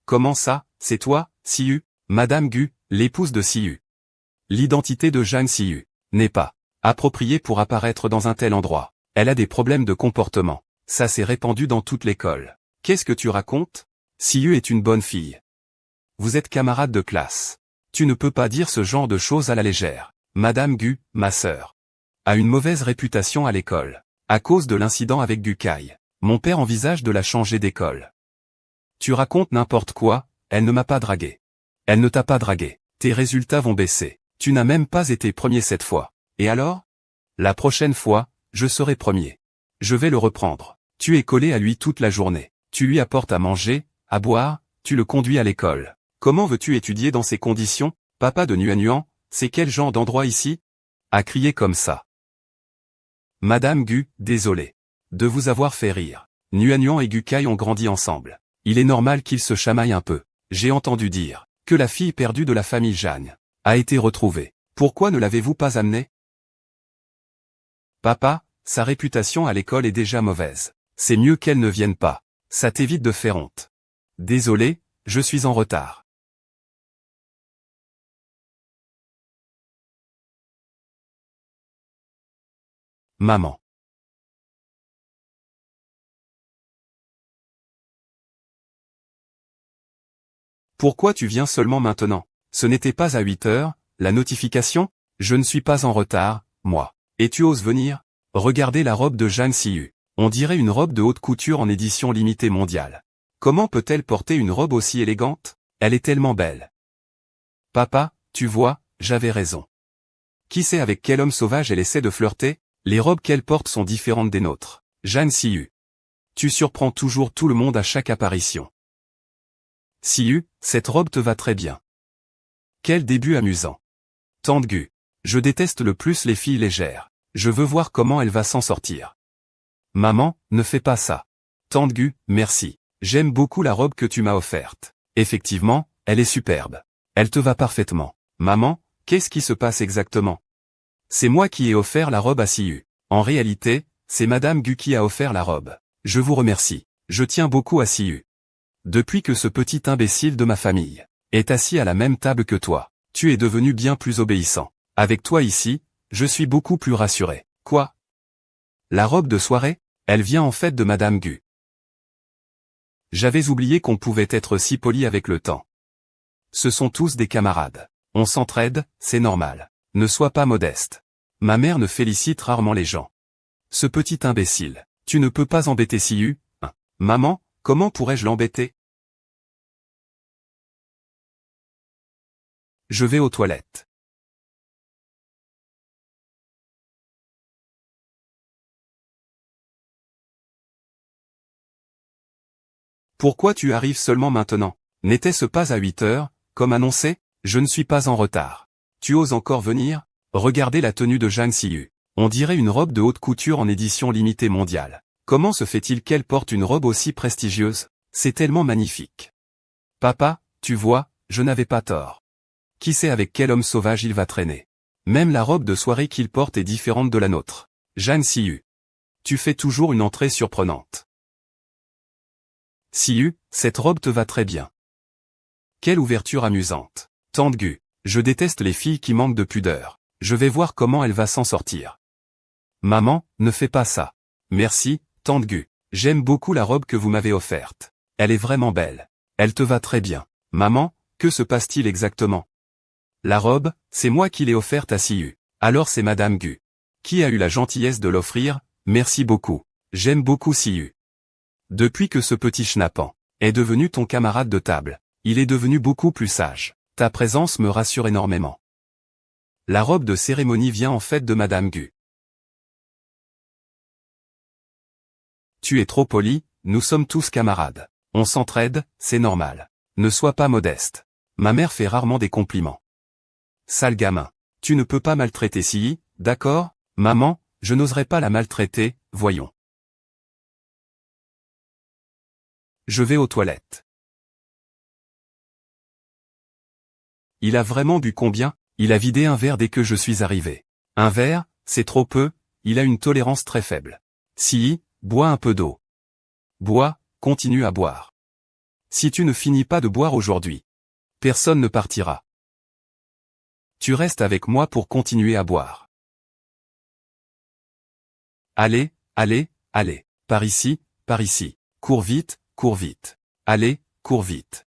Comment ça, c'est toi, Si-yu? Madame Gu, l'épouse de Si-yu. L'identité de Jang Si-yu n'est pas appropriée pour apparaître dans un tel endroit. Elle a des problèmes de comportement. Ça s'est répandu dans toute l'école. Qu'est-ce que tu racontes? Si-yu est une bonne fille. Vous êtes camarade de classe. Tu ne peux pas dire ce genre de choses à la légère. Madame Gu, ma sœur, a une mauvaise réputation à l'école. À cause de l'incident avec Gu Kai. Mon père envisage de la changer d'école. Tu racontes n'importe quoi, elle ne m'a pas dragué. Elle ne t'a pas dragué. Tes résultats vont baisser. Tu n'as même pas été premier cette fois. Et alors? La prochaine fois, je serai premier. Je vais le reprendre. Tu es collé à lui toute la journée. Tu lui apportes à manger, à boire, tu le conduis à l'école. Comment veux-tu étudier dans ces conditions? Papa de Nuanuan, c'est quel genre d'endroit ici? A crié comme ça. Madame Gu, désolé de vous avoir fait rire. Nuanuan et Gu Kai ont grandi ensemble. Il est normal qu'ils se chamaillent un peu. J'ai entendu dire que la fille perdue de la famille Jeanne a été retrouvée. Pourquoi ne l'avez-vous pas amenée? Papa, sa réputation à l'école est déjà mauvaise. C'est mieux qu'elle ne vienne pas. Ça t'évite de faire honte. Désolé, je suis en retard. Maman. Pourquoi tu viens seulement maintenant? Ce n'était pas à 8 heures, la notification? Je ne suis pas en retard, moi. Et tu oses venir? Regardez la robe de Jang Si-yu. On dirait une robe de haute couture en édition limitée mondiale. Comment peut-elle porter une robe aussi élégante? Elle est tellement belle. Papa, tu vois, j'avais raison. Qui sait avec quel homme sauvage elle essaie de flirter? Les robes qu'elle porte sont différentes des nôtres. Jang Si-yu. Tu surprends toujours tout le monde à chaque apparition. Si-yu, cette robe te va très bien. Quel début amusant. Tante Gu. Je déteste le plus les filles légères. Je veux voir comment elle va s'en sortir. Maman, ne fais pas ça. Tante Gu, merci. J'aime beaucoup la robe que tu m'as offerte. Effectivement, elle est superbe. Elle te va parfaitement. Maman, qu'est-ce qui se passe exactement? C'est moi qui ai offert la robe à Si-yu. En réalité, c'est Madame Gu qui a offert la robe. Je vous remercie. Je tiens beaucoup à Si-yu. Depuis que ce petit imbécile de ma famille est assis à la même table que toi, tu es devenu bien plus obéissant. Avec toi ici, je suis beaucoup plus rassuré. Quoi? La robe de soirée? Elle vient en fait de Madame Gu. J'avais oublié qu'on pouvait être si poli avec le temps. Ce sont tous des camarades. On s'entraide, c'est normal. Ne sois pas modeste. Ma mère ne félicite rarement les gens. Ce petit imbécile, tu ne peux pas embêter Si-yu, hein. Maman, comment pourrais-je l'embêter? Je vais aux toilettes. Pourquoi tu arrives seulement maintenant? N'était-ce pas à 8 heures, comme annoncé? Je ne suis pas en retard. Tu oses encore venir? Regardez la tenue de Jang Si-yu. On dirait une robe de haute couture en édition limitée mondiale. Comment se fait-il qu'elle porte une robe aussi prestigieuse? C'est tellement magnifique. Papa, tu vois, je n'avais pas tort. Qui sait avec quel homme sauvage il va traîner? Même la robe de soirée qu'il porte est différente de la nôtre. Jang Si-yu. Tu fais toujours une entrée surprenante. Si-yu, cette robe te va très bien. Quelle ouverture amusante. Tante Gu. Je déteste les filles qui manquent de pudeur. Je vais voir comment elle va s'en sortir. Maman, ne fais pas ça. Merci, Tante Gu. J'aime beaucoup la robe que vous m'avez offerte. Elle est vraiment belle. Elle te va très bien. Maman, que se passe-t-il exactement? La robe, c'est moi qui l'ai offerte à Si-yu. Alors c'est Madame Gu qui a eu la gentillesse de l'offrir. Merci beaucoup. J'aime beaucoup Si-yu. Depuis que ce petit schnappant est devenu ton camarade de table, il est devenu beaucoup plus sage. Ta présence me rassure énormément. La robe de cérémonie vient en fait de Madame Gu. Tu es trop poli, nous sommes tous camarades. On s'entraide, c'est normal. Ne sois pas modeste. Ma mère fait rarement des compliments. Sale gamin. Tu ne peux pas maltraiter Si-yu, d'accord? Maman, je n'oserais pas la maltraiter, voyons. Je vais aux toilettes. Il a vraiment bu combien? Il a vidé un verre dès que je suis arrivé. Un verre, c'est trop peu, il a une tolérance très faible. Si, bois un peu d'eau. Bois, continue à boire. Si tu ne finis pas de boire aujourd'hui, personne ne partira. Tu restes avec moi pour continuer à boire. Allez, allez, allez. Par ici, par ici. Cours vite, cours vite. Allez, cours vite.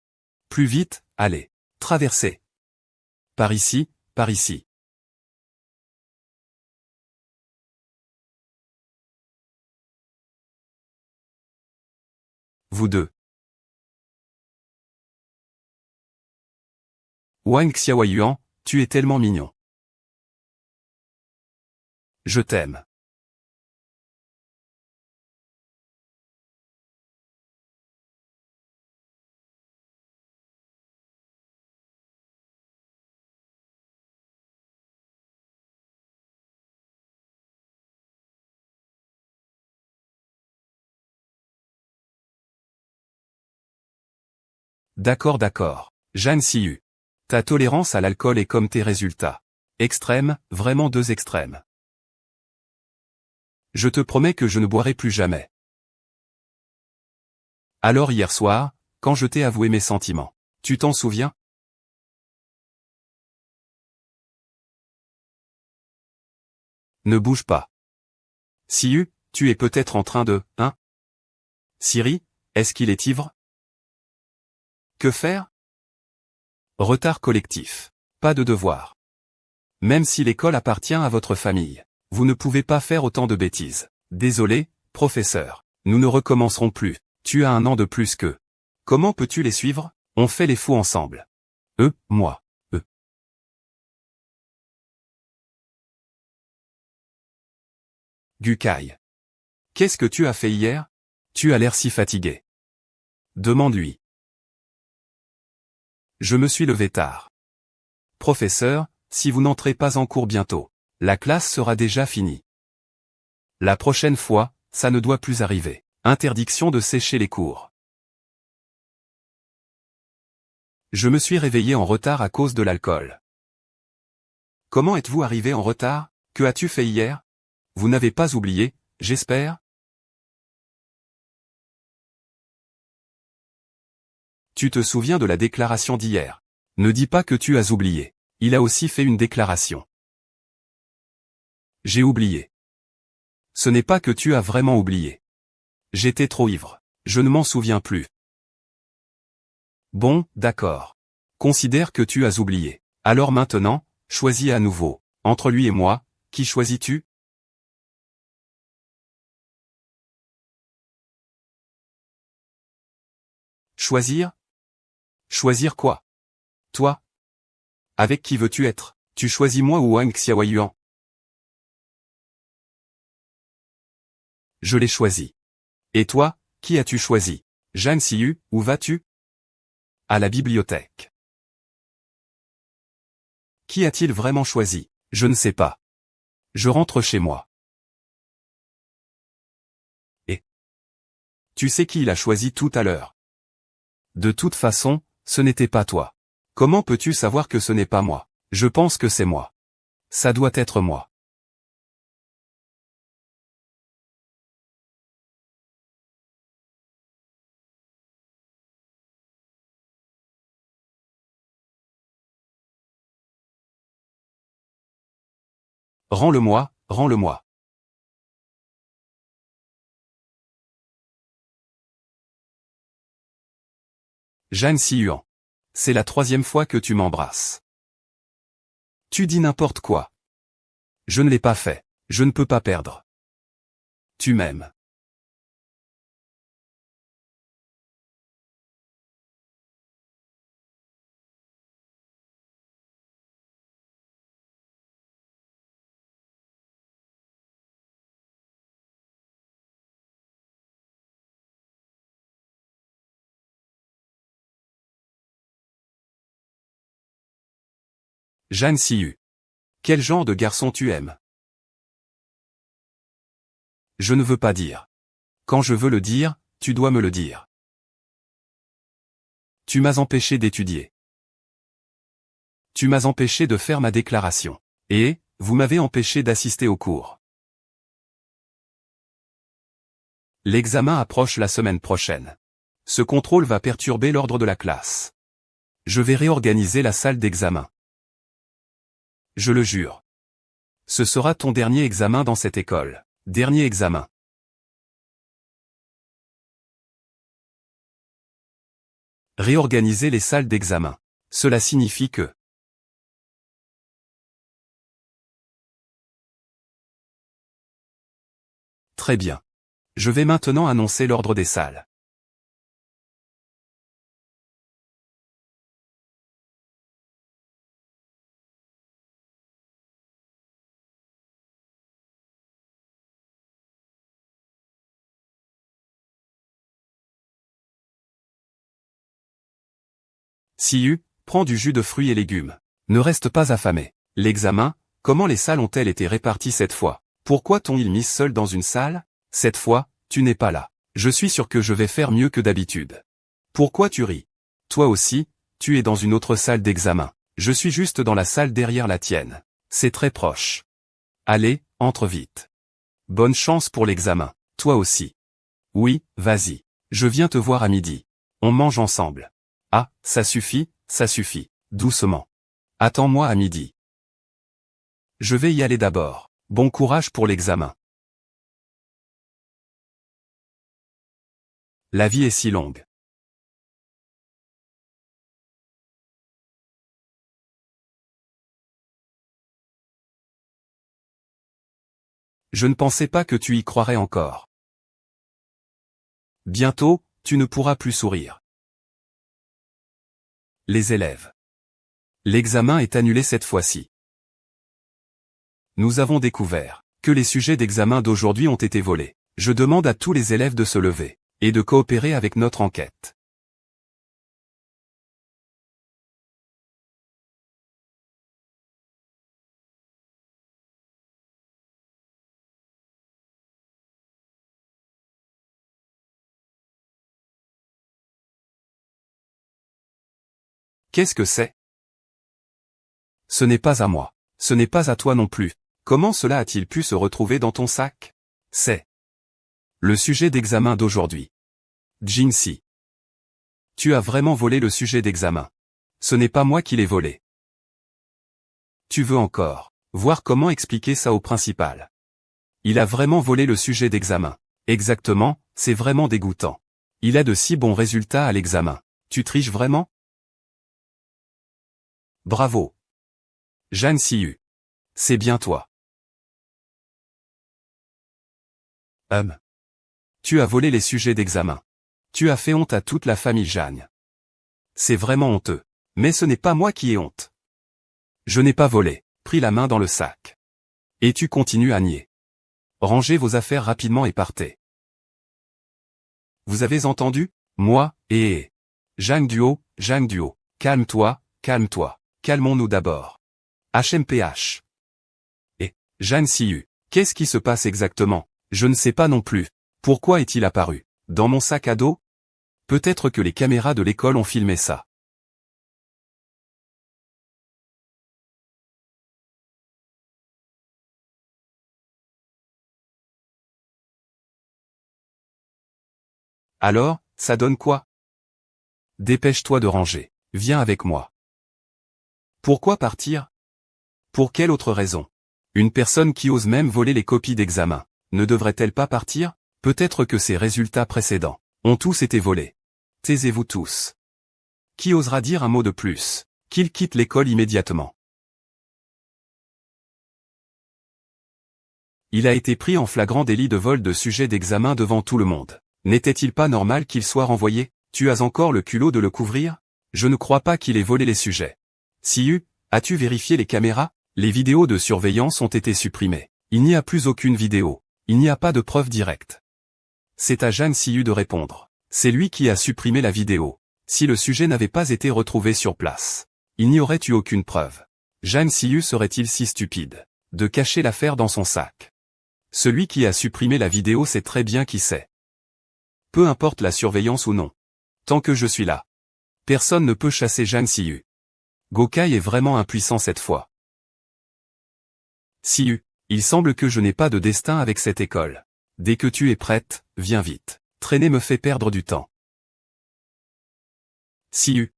Plus vite, allez. Traversez. Par ici, par ici. Vous deux. Wang Xiaoyuan, tu es tellement mignon. Je t'aime. D'accord, d'accord. Jeanne Siu. Ta tolérance à l'alcool est comme tes résultats. Extrême, vraiment deux extrêmes. Je te promets que je ne boirai plus jamais. Alors hier soir, quand je t'ai avoué mes sentiments, tu t'en souviens? Ne bouge pas. Siu, tu es peut-être en train de, hein? Siri, est-ce qu'il est ivre? Que faire? Retard collectif. Pas de devoir. Même si l'école appartient à votre famille, vous ne pouvez pas faire autant de bêtises. Désolé, professeur. Nous ne recommencerons plus. Tu as un an de plus qu'eux. Comment peux-tu les suivre? On fait les fous ensemble. Moi. Gukai. Qu'est-ce que tu as fait hier? Tu as l'air si fatigué. Demande-lui. Je me suis levé tard. Professeur, si vous n'entrez pas en cours bientôt, la classe sera déjà finie. La prochaine fois, ça ne doit plus arriver. Interdiction de sécher les cours. Je me suis réveillé en retard à cause de l'alcool. Comment êtes-vous arrivé en retard? Que as-tu fait hier? Vous n'avez pas oublié, j'espère? Tu te souviens de la déclaration d'hier? Ne dis pas que tu as oublié. Il a aussi fait une déclaration. J'ai oublié. Ce n'est pas que tu as vraiment oublié. J'étais trop ivre. Je ne m'en souviens plus. Bon, d'accord. Considère que tu as oublié. Alors maintenant, choisis à nouveau. Entre lui et moi, qui choisis-tu? Choisir? Choisir quoi? Toi? Avec qui veux-tu être? Tu choisis moi ou Wang Xiaoyuan? Je l'ai choisi. Et toi, qui as-tu choisi? Jeanne Siu, où vas-tu? À la bibliothèque. Qui a-t-il vraiment choisi? Je ne sais pas. Je rentre chez moi. Et tu sais qui il a choisi tout à l'heure? De toute façon, ce n'était pas toi. Comment peux-tu savoir que ce n'est pas moi? Je pense que c'est moi. Ça doit être moi. Rends-le-moi, rends-le-moi. Jeanne Siuan. C'est la 3e fois que tu m'embrasses. Tu dis n'importe quoi. Je ne l'ai pas fait. Je ne peux pas perdre. Tu m'aimes. Jeanne Siu. Quel genre de garçon tu aimes? Je ne veux pas dire. Quand je veux le dire, tu dois me le dire. Tu m'as empêché d'étudier. Tu m'as empêché de faire ma déclaration. Et, vous m'avez empêché d'assister au cours. L'examen approche la semaine prochaine. Ce contrôle va perturber l'ordre de la classe. Je vais réorganiser la salle d'examen. Je le jure. Ce sera ton dernier examen dans cette école. Dernier examen. Réorganiser les salles d'examen. Cela signifie que Très bien. Je vais maintenant annoncer l'ordre des salles. Siu, prends du jus de fruits et légumes. Ne reste pas affamé. L'examen, comment les salles ont-elles été réparties cette fois? Pourquoi t'ont-ils mis seul dans une salle? Cette fois, tu n'es pas là. Je suis sûr que je vais faire mieux que d'habitude. Pourquoi tu ris? Toi aussi, tu es dans une autre salle d'examen. Je suis juste dans la salle derrière la tienne. C'est très proche. Allez, entre vite. Bonne chance pour l'examen. Toi aussi. Oui, vas-y. Je viens te voir à midi. On mange ensemble. Ah, ça suffit, doucement. Attends-moi à midi. Je vais y aller d'abord. Bon courage pour l'examen. La vie est si longue. Je ne pensais pas que tu y croirais encore. Bientôt, tu ne pourras plus sourire. Les élèves. L'examen est annulé cette fois-ci. Nous avons découvert que les sujets d'examen d'aujourd'hui ont été volés. Je demande à tous les élèves de se lever et de coopérer avec notre enquête. Qu'est-ce que c'est? Ce n'est pas à moi. Ce n'est pas à toi non plus. Comment cela a-t-il pu se retrouver dans ton sac? C'est le sujet d'examen d'aujourd'hui. Jinxie. Tu as vraiment volé le sujet d'examen. Ce n'est pas moi qui l'ai volé. Tu veux encore voir comment expliquer ça au principal? Il a vraiment volé le sujet d'examen. Exactement, c'est vraiment dégoûtant. Il a de si bons résultats à l'examen. Tu triches vraiment? Bravo. Jeanne Siu. C'est bien toi. Tu as volé les sujets d'examen. Tu as fait honte à toute la famille Jeanne. C'est vraiment honteux. Mais ce n'est pas moi qui ai honte. Je n'ai pas volé. Pris la main dans le sac. Et tu continues à nier. Rangez vos affaires rapidement et partez. Vous avez entendu? Moi, et Jeanne Duo, calme-toi, calme-toi. Calmons-nous d'abord. HMPH. Et Jeanne Siu. Qu'est-ce qui se passe exactement? Je ne sais pas non plus. Pourquoi est-il apparu dans mon sac à dos? Peut-être que les caméras de l'école ont filmé ça. Alors, ça donne quoi? Dépêche-toi de ranger. Viens avec moi. Pourquoi partir? Pour quelle autre raison? Une personne qui ose même voler les copies d'examen, ne devrait-elle pas partir? Peut-être que ses résultats précédents ont tous été volés. Taisez-vous tous. Qui osera dire un mot de plus? Qu'il quitte l'école immédiatement. Il a été pris en flagrant délit de vol de sujet d'examen devant tout le monde. N'était-il pas normal qu'il soit renvoyé? Tu as encore le culot de le couvrir? Je ne crois pas qu'il ait volé les sujets. Siu, as-tu vérifié les caméras? Les vidéos de surveillance ont été supprimées. Il n'y a plus aucune vidéo. Il n'y a pas de preuve directe. C'est à Jeanne Siu de répondre. C'est lui qui a supprimé la vidéo. Si le sujet n'avait pas été retrouvé sur place, il n'y aurait eu aucune preuve. Jeanne Siu serait-il si stupide de cacher l'affaire dans son sac? Celui qui a supprimé la vidéo sait très bien qui c'est. Peu importe la surveillance ou non. Tant que je suis là, personne ne peut chasser Jeanne Siu. Gokai est vraiment impuissant cette fois. Siu, il semble que je n'ai pas de destin avec cette école. Dès que tu es prête, viens vite. Traîner me fait perdre du temps. Siu.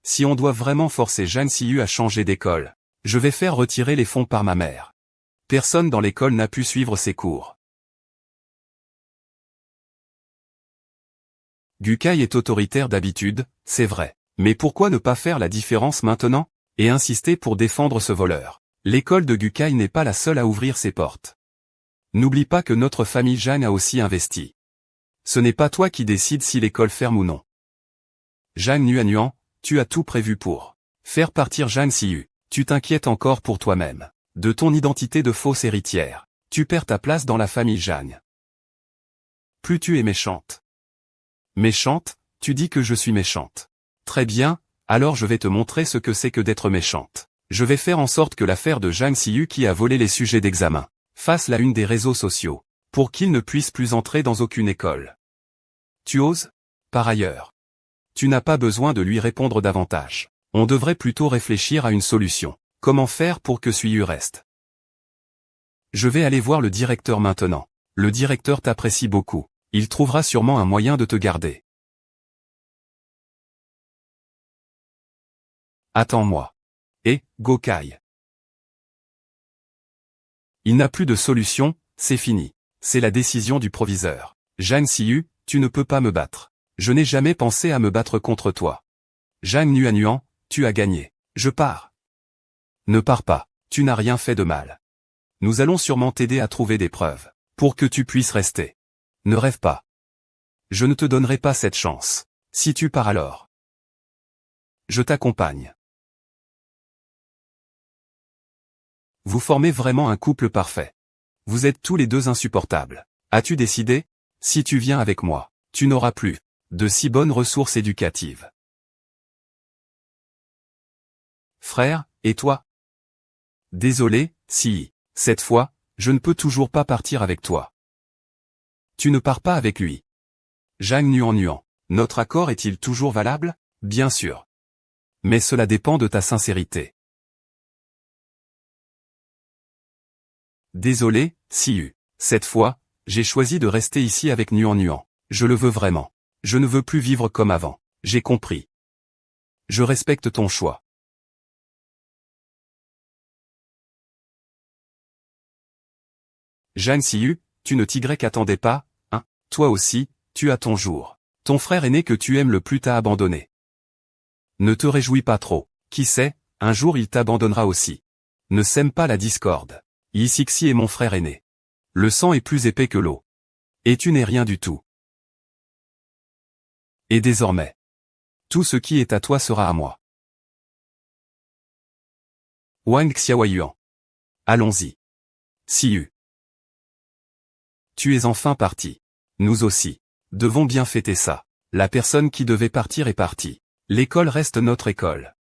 Si on doit vraiment forcer Jeanne Siu à changer d'école, je vais faire retirer les fonds par ma mère. Personne dans l'école n'a pu suivre ses cours. Gukai est autoritaire d'habitude, c'est vrai. Mais pourquoi ne pas faire la différence maintenant, et insister pour défendre ce voleur? L'école de Gukai n'est pas la seule à ouvrir ses portes. N'oublie pas que notre famille Jeanne a aussi investi. Ce n'est pas toi qui décides si l'école ferme ou non. Jeanne Nuan, tu as tout prévu pour faire partir Jeanne Siu. Tu t'inquiètes encore pour toi-même. De ton identité de fausse héritière. Tu perds ta place dans la famille Jeanne. Plus tu es méchante. Méchante, tu dis que je suis méchante. Très bien, alors je vais te montrer ce que c'est que d'être méchante. Je vais faire en sorte que l'affaire de Jeanne Siu qui a volé les sujets d'examen fasse la une des réseaux sociaux, pour qu'il ne puisse plus entrer dans aucune école. Tu oses? Par ailleurs. Tu n'as pas besoin de lui répondre davantage. On devrait plutôt réfléchir à une solution. Comment faire pour que Siu reste? Je vais aller voir le directeur maintenant. Le directeur t'apprécie beaucoup. Il trouvera sûrement un moyen de te garder. Attends-moi. Et, Gokai. Il n'a plus de solution, c'est fini. C'est la décision du proviseur. Jeanne Siu, tu ne peux pas me battre. Je n'ai jamais pensé à me battre contre toi. Jeanne Nuan, tu as gagné. Je pars. Ne pars pas, tu n'as rien fait de mal. Nous allons sûrement t'aider à trouver des preuves, pour que tu puisses rester. Ne rêve pas. Je ne te donnerai pas cette chance. Si tu pars alors. Je t'accompagne. Vous formez vraiment un couple parfait. Vous êtes tous les deux insupportables. As-tu décidé? Si tu viens avec moi, tu n'auras plus de si bonnes ressources éducatives. Frère, et toi? Désolé, si, cette fois, je ne peux toujours pas partir avec toi. Tu ne pars pas avec lui. Jeanne Nuan, notre accord est-il toujours valable? Bien sûr. Mais cela dépend de ta sincérité. Désolé, Siu. Cette fois, j'ai choisi de rester ici avec Nuan. Je le veux vraiment. Je ne veux plus vivre comme avant. J'ai compris. Je respecte ton choix. Jeanne Siu, tu ne t'attendais pas, hein? Toi aussi, tu as ton jour. Ton frère aîné que tu aimes le plus t'a abandonné. Ne te réjouis pas trop. Qui sait, un jour il t'abandonnera aussi. Ne sème pas la discorde. Yixi est mon frère aîné. Le sang est plus épais que l'eau. Et tu n'es rien du tout. Et désormais, tout ce qui est à toi sera à moi. Wang Xiaoyuan. Allons-y. Siu. Tu es enfin parti. Nous aussi. Devons bien fêter ça. La personne qui devait partir est partie. L'école reste notre école.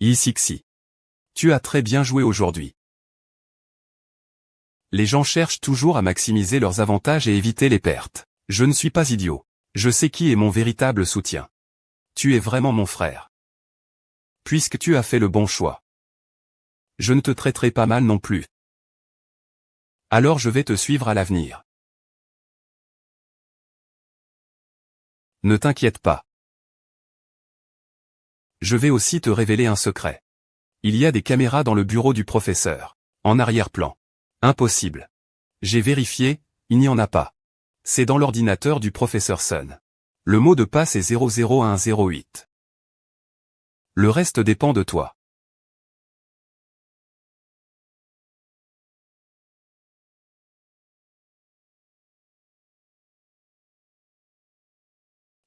Yixi. Tu as très bien joué aujourd'hui. Les gens cherchent toujours à maximiser leurs avantages et éviter les pertes. Je ne suis pas idiot. Je sais qui est mon véritable soutien. Tu es vraiment mon frère. Puisque tu as fait le bon choix. Je ne te traiterai pas mal non plus. Alors je vais te suivre à l'avenir. Ne t'inquiète pas. Je vais aussi te révéler un secret. Il y a des caméras dans le bureau du professeur. En arrière-plan. Impossible. J'ai vérifié, il n'y en a pas. C'est dans l'ordinateur du professeur Sun. Le mot de passe est 001108. Le reste dépend de toi.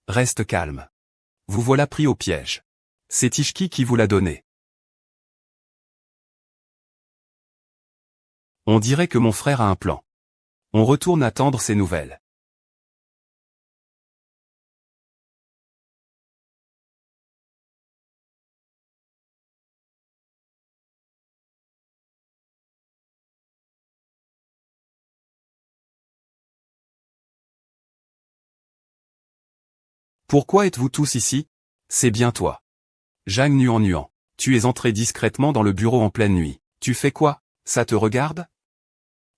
Reste calme. Vous voilà pris au piège. C'est Ishiki qui vous l'a donné. On dirait que mon frère a un plan. On retourne attendre ses nouvelles. Pourquoi êtes-vous tous ici? C'est bien toi. Zhang Nuan. Tu es entré discrètement dans le bureau en pleine nuit. Tu fais quoi? Ça te regarde?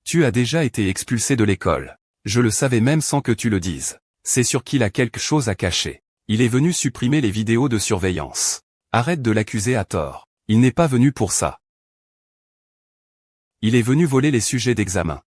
Tu as déjà été expulsé de l'école. Je le savais même sans que tu le dises. C'est sûr qu'il a quelque chose à cacher. Il est venu supprimer les vidéos de surveillance. Arrête de l'accuser à tort. Il n'est pas venu pour ça. Il est venu voler les sujets d'examen.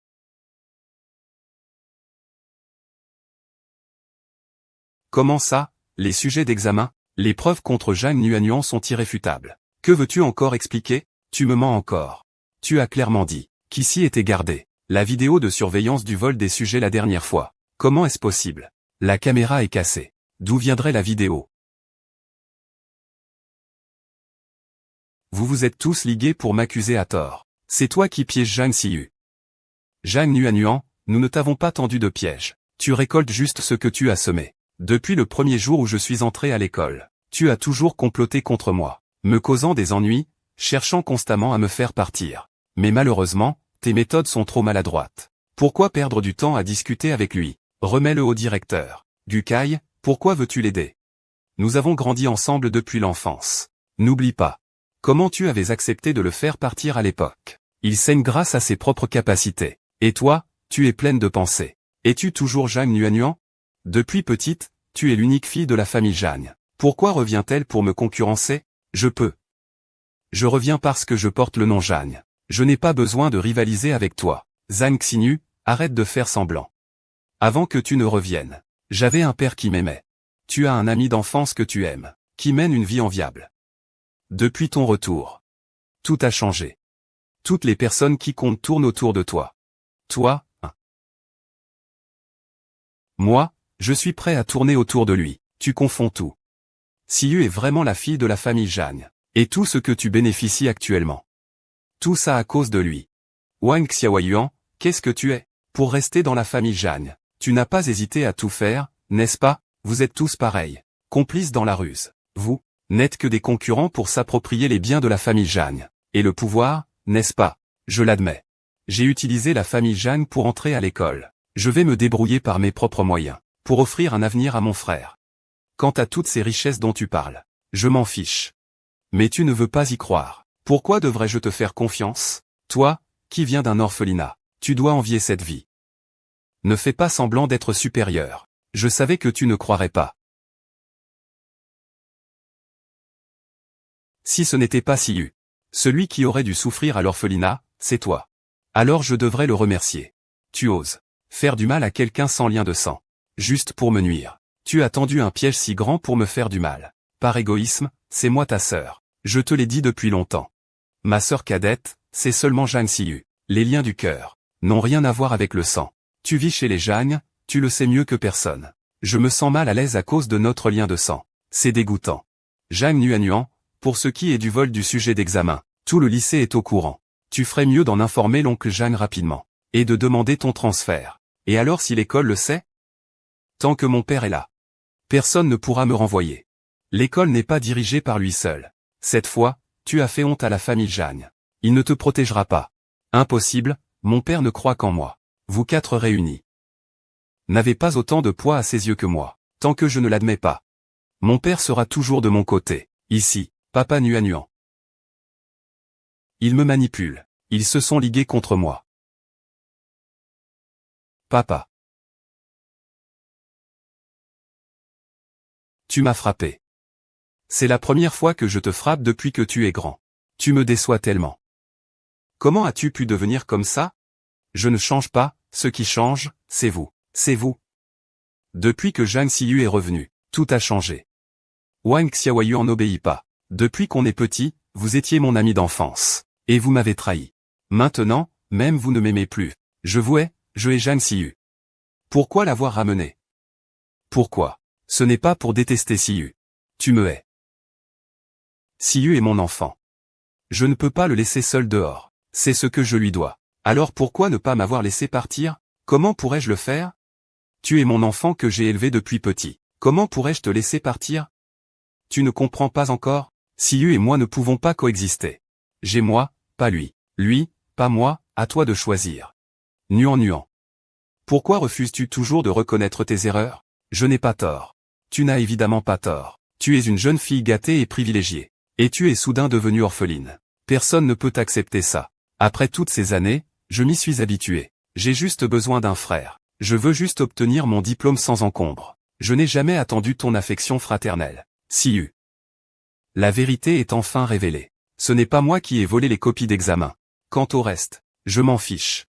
Comment ça, les sujets d'examen? Les preuves contre Zhang Nuan sont irréfutables. Que veux-tu encore expliquer? Tu me mens encore. Tu as clairement dit qu'ici était gardé la vidéo de surveillance du vol des sujets la dernière fois. Comment est-ce possible? La caméra est cassée. D'où viendrait la vidéo? Vous vous êtes tous ligués pour m'accuser à tort. C'est toi qui pièges Zhang Ziyu. Zhang Nuan, nous ne t'avons pas tendu de piège. Tu récoltes juste ce que tu as semé. Depuis le premier jour où je suis entré à l'école, tu as toujours comploté contre moi, me causant des ennuis, cherchant constamment à me faire partir. Mais malheureusement, tes méthodes sont trop maladroites. Pourquoi perdre du temps à discuter avec lui? Remets-le au directeur. Gukai, pourquoi veux-tu l'aider? Nous avons grandi ensemble depuis l'enfance. N'oublie pas. Comment tu avais accepté de le faire partir à l'époque? Il saigne grâce à ses propres capacités. Et toi, tu es pleine de pensées. Es-tu toujours Zhang Nuan? Depuis petite, tu es l'unique fille de la famille Zhang. Pourquoi revient-elle pour me concurrencer? Je peux. Je reviens parce que je porte le nom Zhang. Je n'ai pas besoin de rivaliser avec toi. Zhang Xinyu, arrête de faire semblant. Avant que tu ne reviennes, j'avais un père qui m'aimait. Tu as un ami d'enfance que tu aimes, qui mène une vie enviable. Depuis ton retour, tout a changé. Toutes les personnes qui comptent tournent autour de toi. Toi, moi, je suis prêt à tourner autour de lui. Tu confonds tout. Ziyu est vraiment la fille de la famille Zhang. Et tout ce que tu bénéficies actuellement. Tout ça à cause de lui. Wang Xiaoyuan, qu'est-ce que tu es? Pour rester dans la famille Zhang, tu n'as pas hésité à tout faire, n'est-ce pas? Vous êtes tous pareils. Complices dans la ruse. Vous, n'êtes que des concurrents pour s'approprier les biens de la famille Zhang. Et le pouvoir, n'est-ce pas? Je l'admets. J'ai utilisé la famille Zhang pour entrer à l'école. Je vais me débrouiller par mes propres moyens, pour offrir un avenir à mon frère. Quant à toutes ces richesses dont tu parles, je m'en fiche. Mais tu ne veux pas y croire. Pourquoi devrais-je te faire confiance? Toi, qui viens d'un orphelinat, tu dois envier cette vie. Ne fais pas semblant d'être supérieur. Je savais que tu ne croirais pas. Si ce n'était pas Ziyu, celui qui aurait dû souffrir à l'orphelinat, c'est toi. Alors je devrais le remercier. Tu oses faire du mal à quelqu'un sans lien de sang, juste pour me nuire. Tu as tendu un piège si grand pour me faire du mal. Par égoïsme, c'est moi ta sœur. Je te l'ai dit depuis longtemps. Ma sœur cadette, c'est seulement Zhang Ziyu. Les liens du cœur n'ont rien à voir avec le sang. Tu vis chez les Zhang, tu le sais mieux que personne. Je me sens mal à l'aise à cause de notre lien de sang. C'est dégoûtant. Zhang Nuan, pour ce qui est du vol du sujet d'examen, tout le lycée est au courant. Tu ferais mieux d'en informer l'oncle Zhang rapidement. Et de demander ton transfert. Et alors si l'école le sait? Tant que mon père est là, personne ne pourra me renvoyer. L'école n'est pas dirigée par lui seul. Cette fois, tu as fait honte à la famille Zhang. Il ne te protégera pas. Impossible, mon père ne croit qu'en moi. Vous quatre réunis n'avez pas autant de poids à ses yeux que moi, tant que je ne l'admets pas. Mon père sera toujours de mon côté, ici, Papa Nuan. Ils me manipulent. Ils se sont ligués contre moi. Papa. Tu m'as frappé. C'est la première fois que je te frappe depuis que tu es grand. Tu me déçois tellement. Comment as-tu pu devenir comme ça? Je ne change pas, ce qui change, c'est vous. C'est vous. Depuis que Zhang Ziyu est revenu, tout a changé. Wang Xiaoyu n'obéit pas. Depuis qu'on est petit, vous étiez mon ami d'enfance. Et vous m'avez trahi. Maintenant, même vous ne m'aimez plus. Je vous hais, je hais Zhang Ziyu. Pourquoi l'avoir ramené? Pourquoi? Ce n'est pas pour détester Ziyu. Tu me hais. Ziyu est mon enfant. Je ne peux pas le laisser seul dehors. C'est ce que je lui dois. Alors pourquoi ne pas m'avoir laissé partir? Comment pourrais-je le faire? Tu es mon enfant que j'ai élevé depuis petit. Comment pourrais-je te laisser partir? Tu ne comprends pas encore? Ziyu et moi ne pouvons pas coexister. J'ai moi, pas lui. Lui, pas moi, à toi de choisir. Nuan. Pourquoi refuses-tu toujours de reconnaître tes erreurs? Je n'ai pas tort. Tu n'as évidemment pas tort. Tu es une jeune fille gâtée et privilégiée. Et tu es soudain devenue orpheline. Personne ne peut accepter ça. Après toutes ces années, je m'y suis habitué. J'ai juste besoin d'un frère. Je veux juste obtenir mon diplôme sans encombre. Je n'ai jamais attendu ton affection fraternelle. Siu. La vérité est enfin révélée. Ce n'est pas moi qui ai volé les copies d'examen. Quant au reste, je m'en fiche.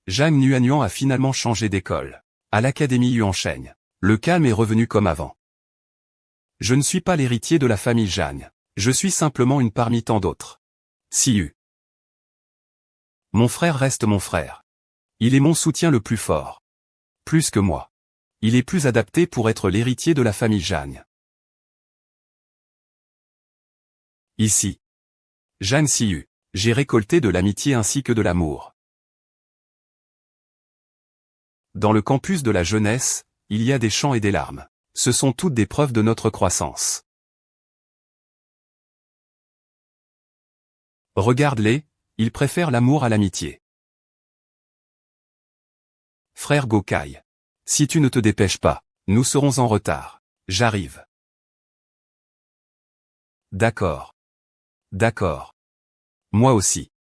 Zhang Nuanyuan a finalement changé d'école. À l'académie Yuansheng. Le calme est revenu comme avant. Je ne suis pas l'héritier de la famille Zhang. Je suis simplement une parmi tant d'autres. Siu. Mon frère reste mon frère. Il est mon soutien le plus fort. Plus que moi. Il est plus adapté pour être l'héritier de la famille Zhang. Ici. Zhang Siu. J'ai récolté de l'amitié ainsi que de l'amour. Dans le campus de la jeunesse, il y a des chants et des larmes. Ce sont toutes des preuves de notre croissance. Regarde-les, ils préfèrent l'amour à l'amitié. Frère Gokai. Si tu ne te dépêches pas, nous serons en retard. J'arrive. D'accord. D'accord. Moi aussi.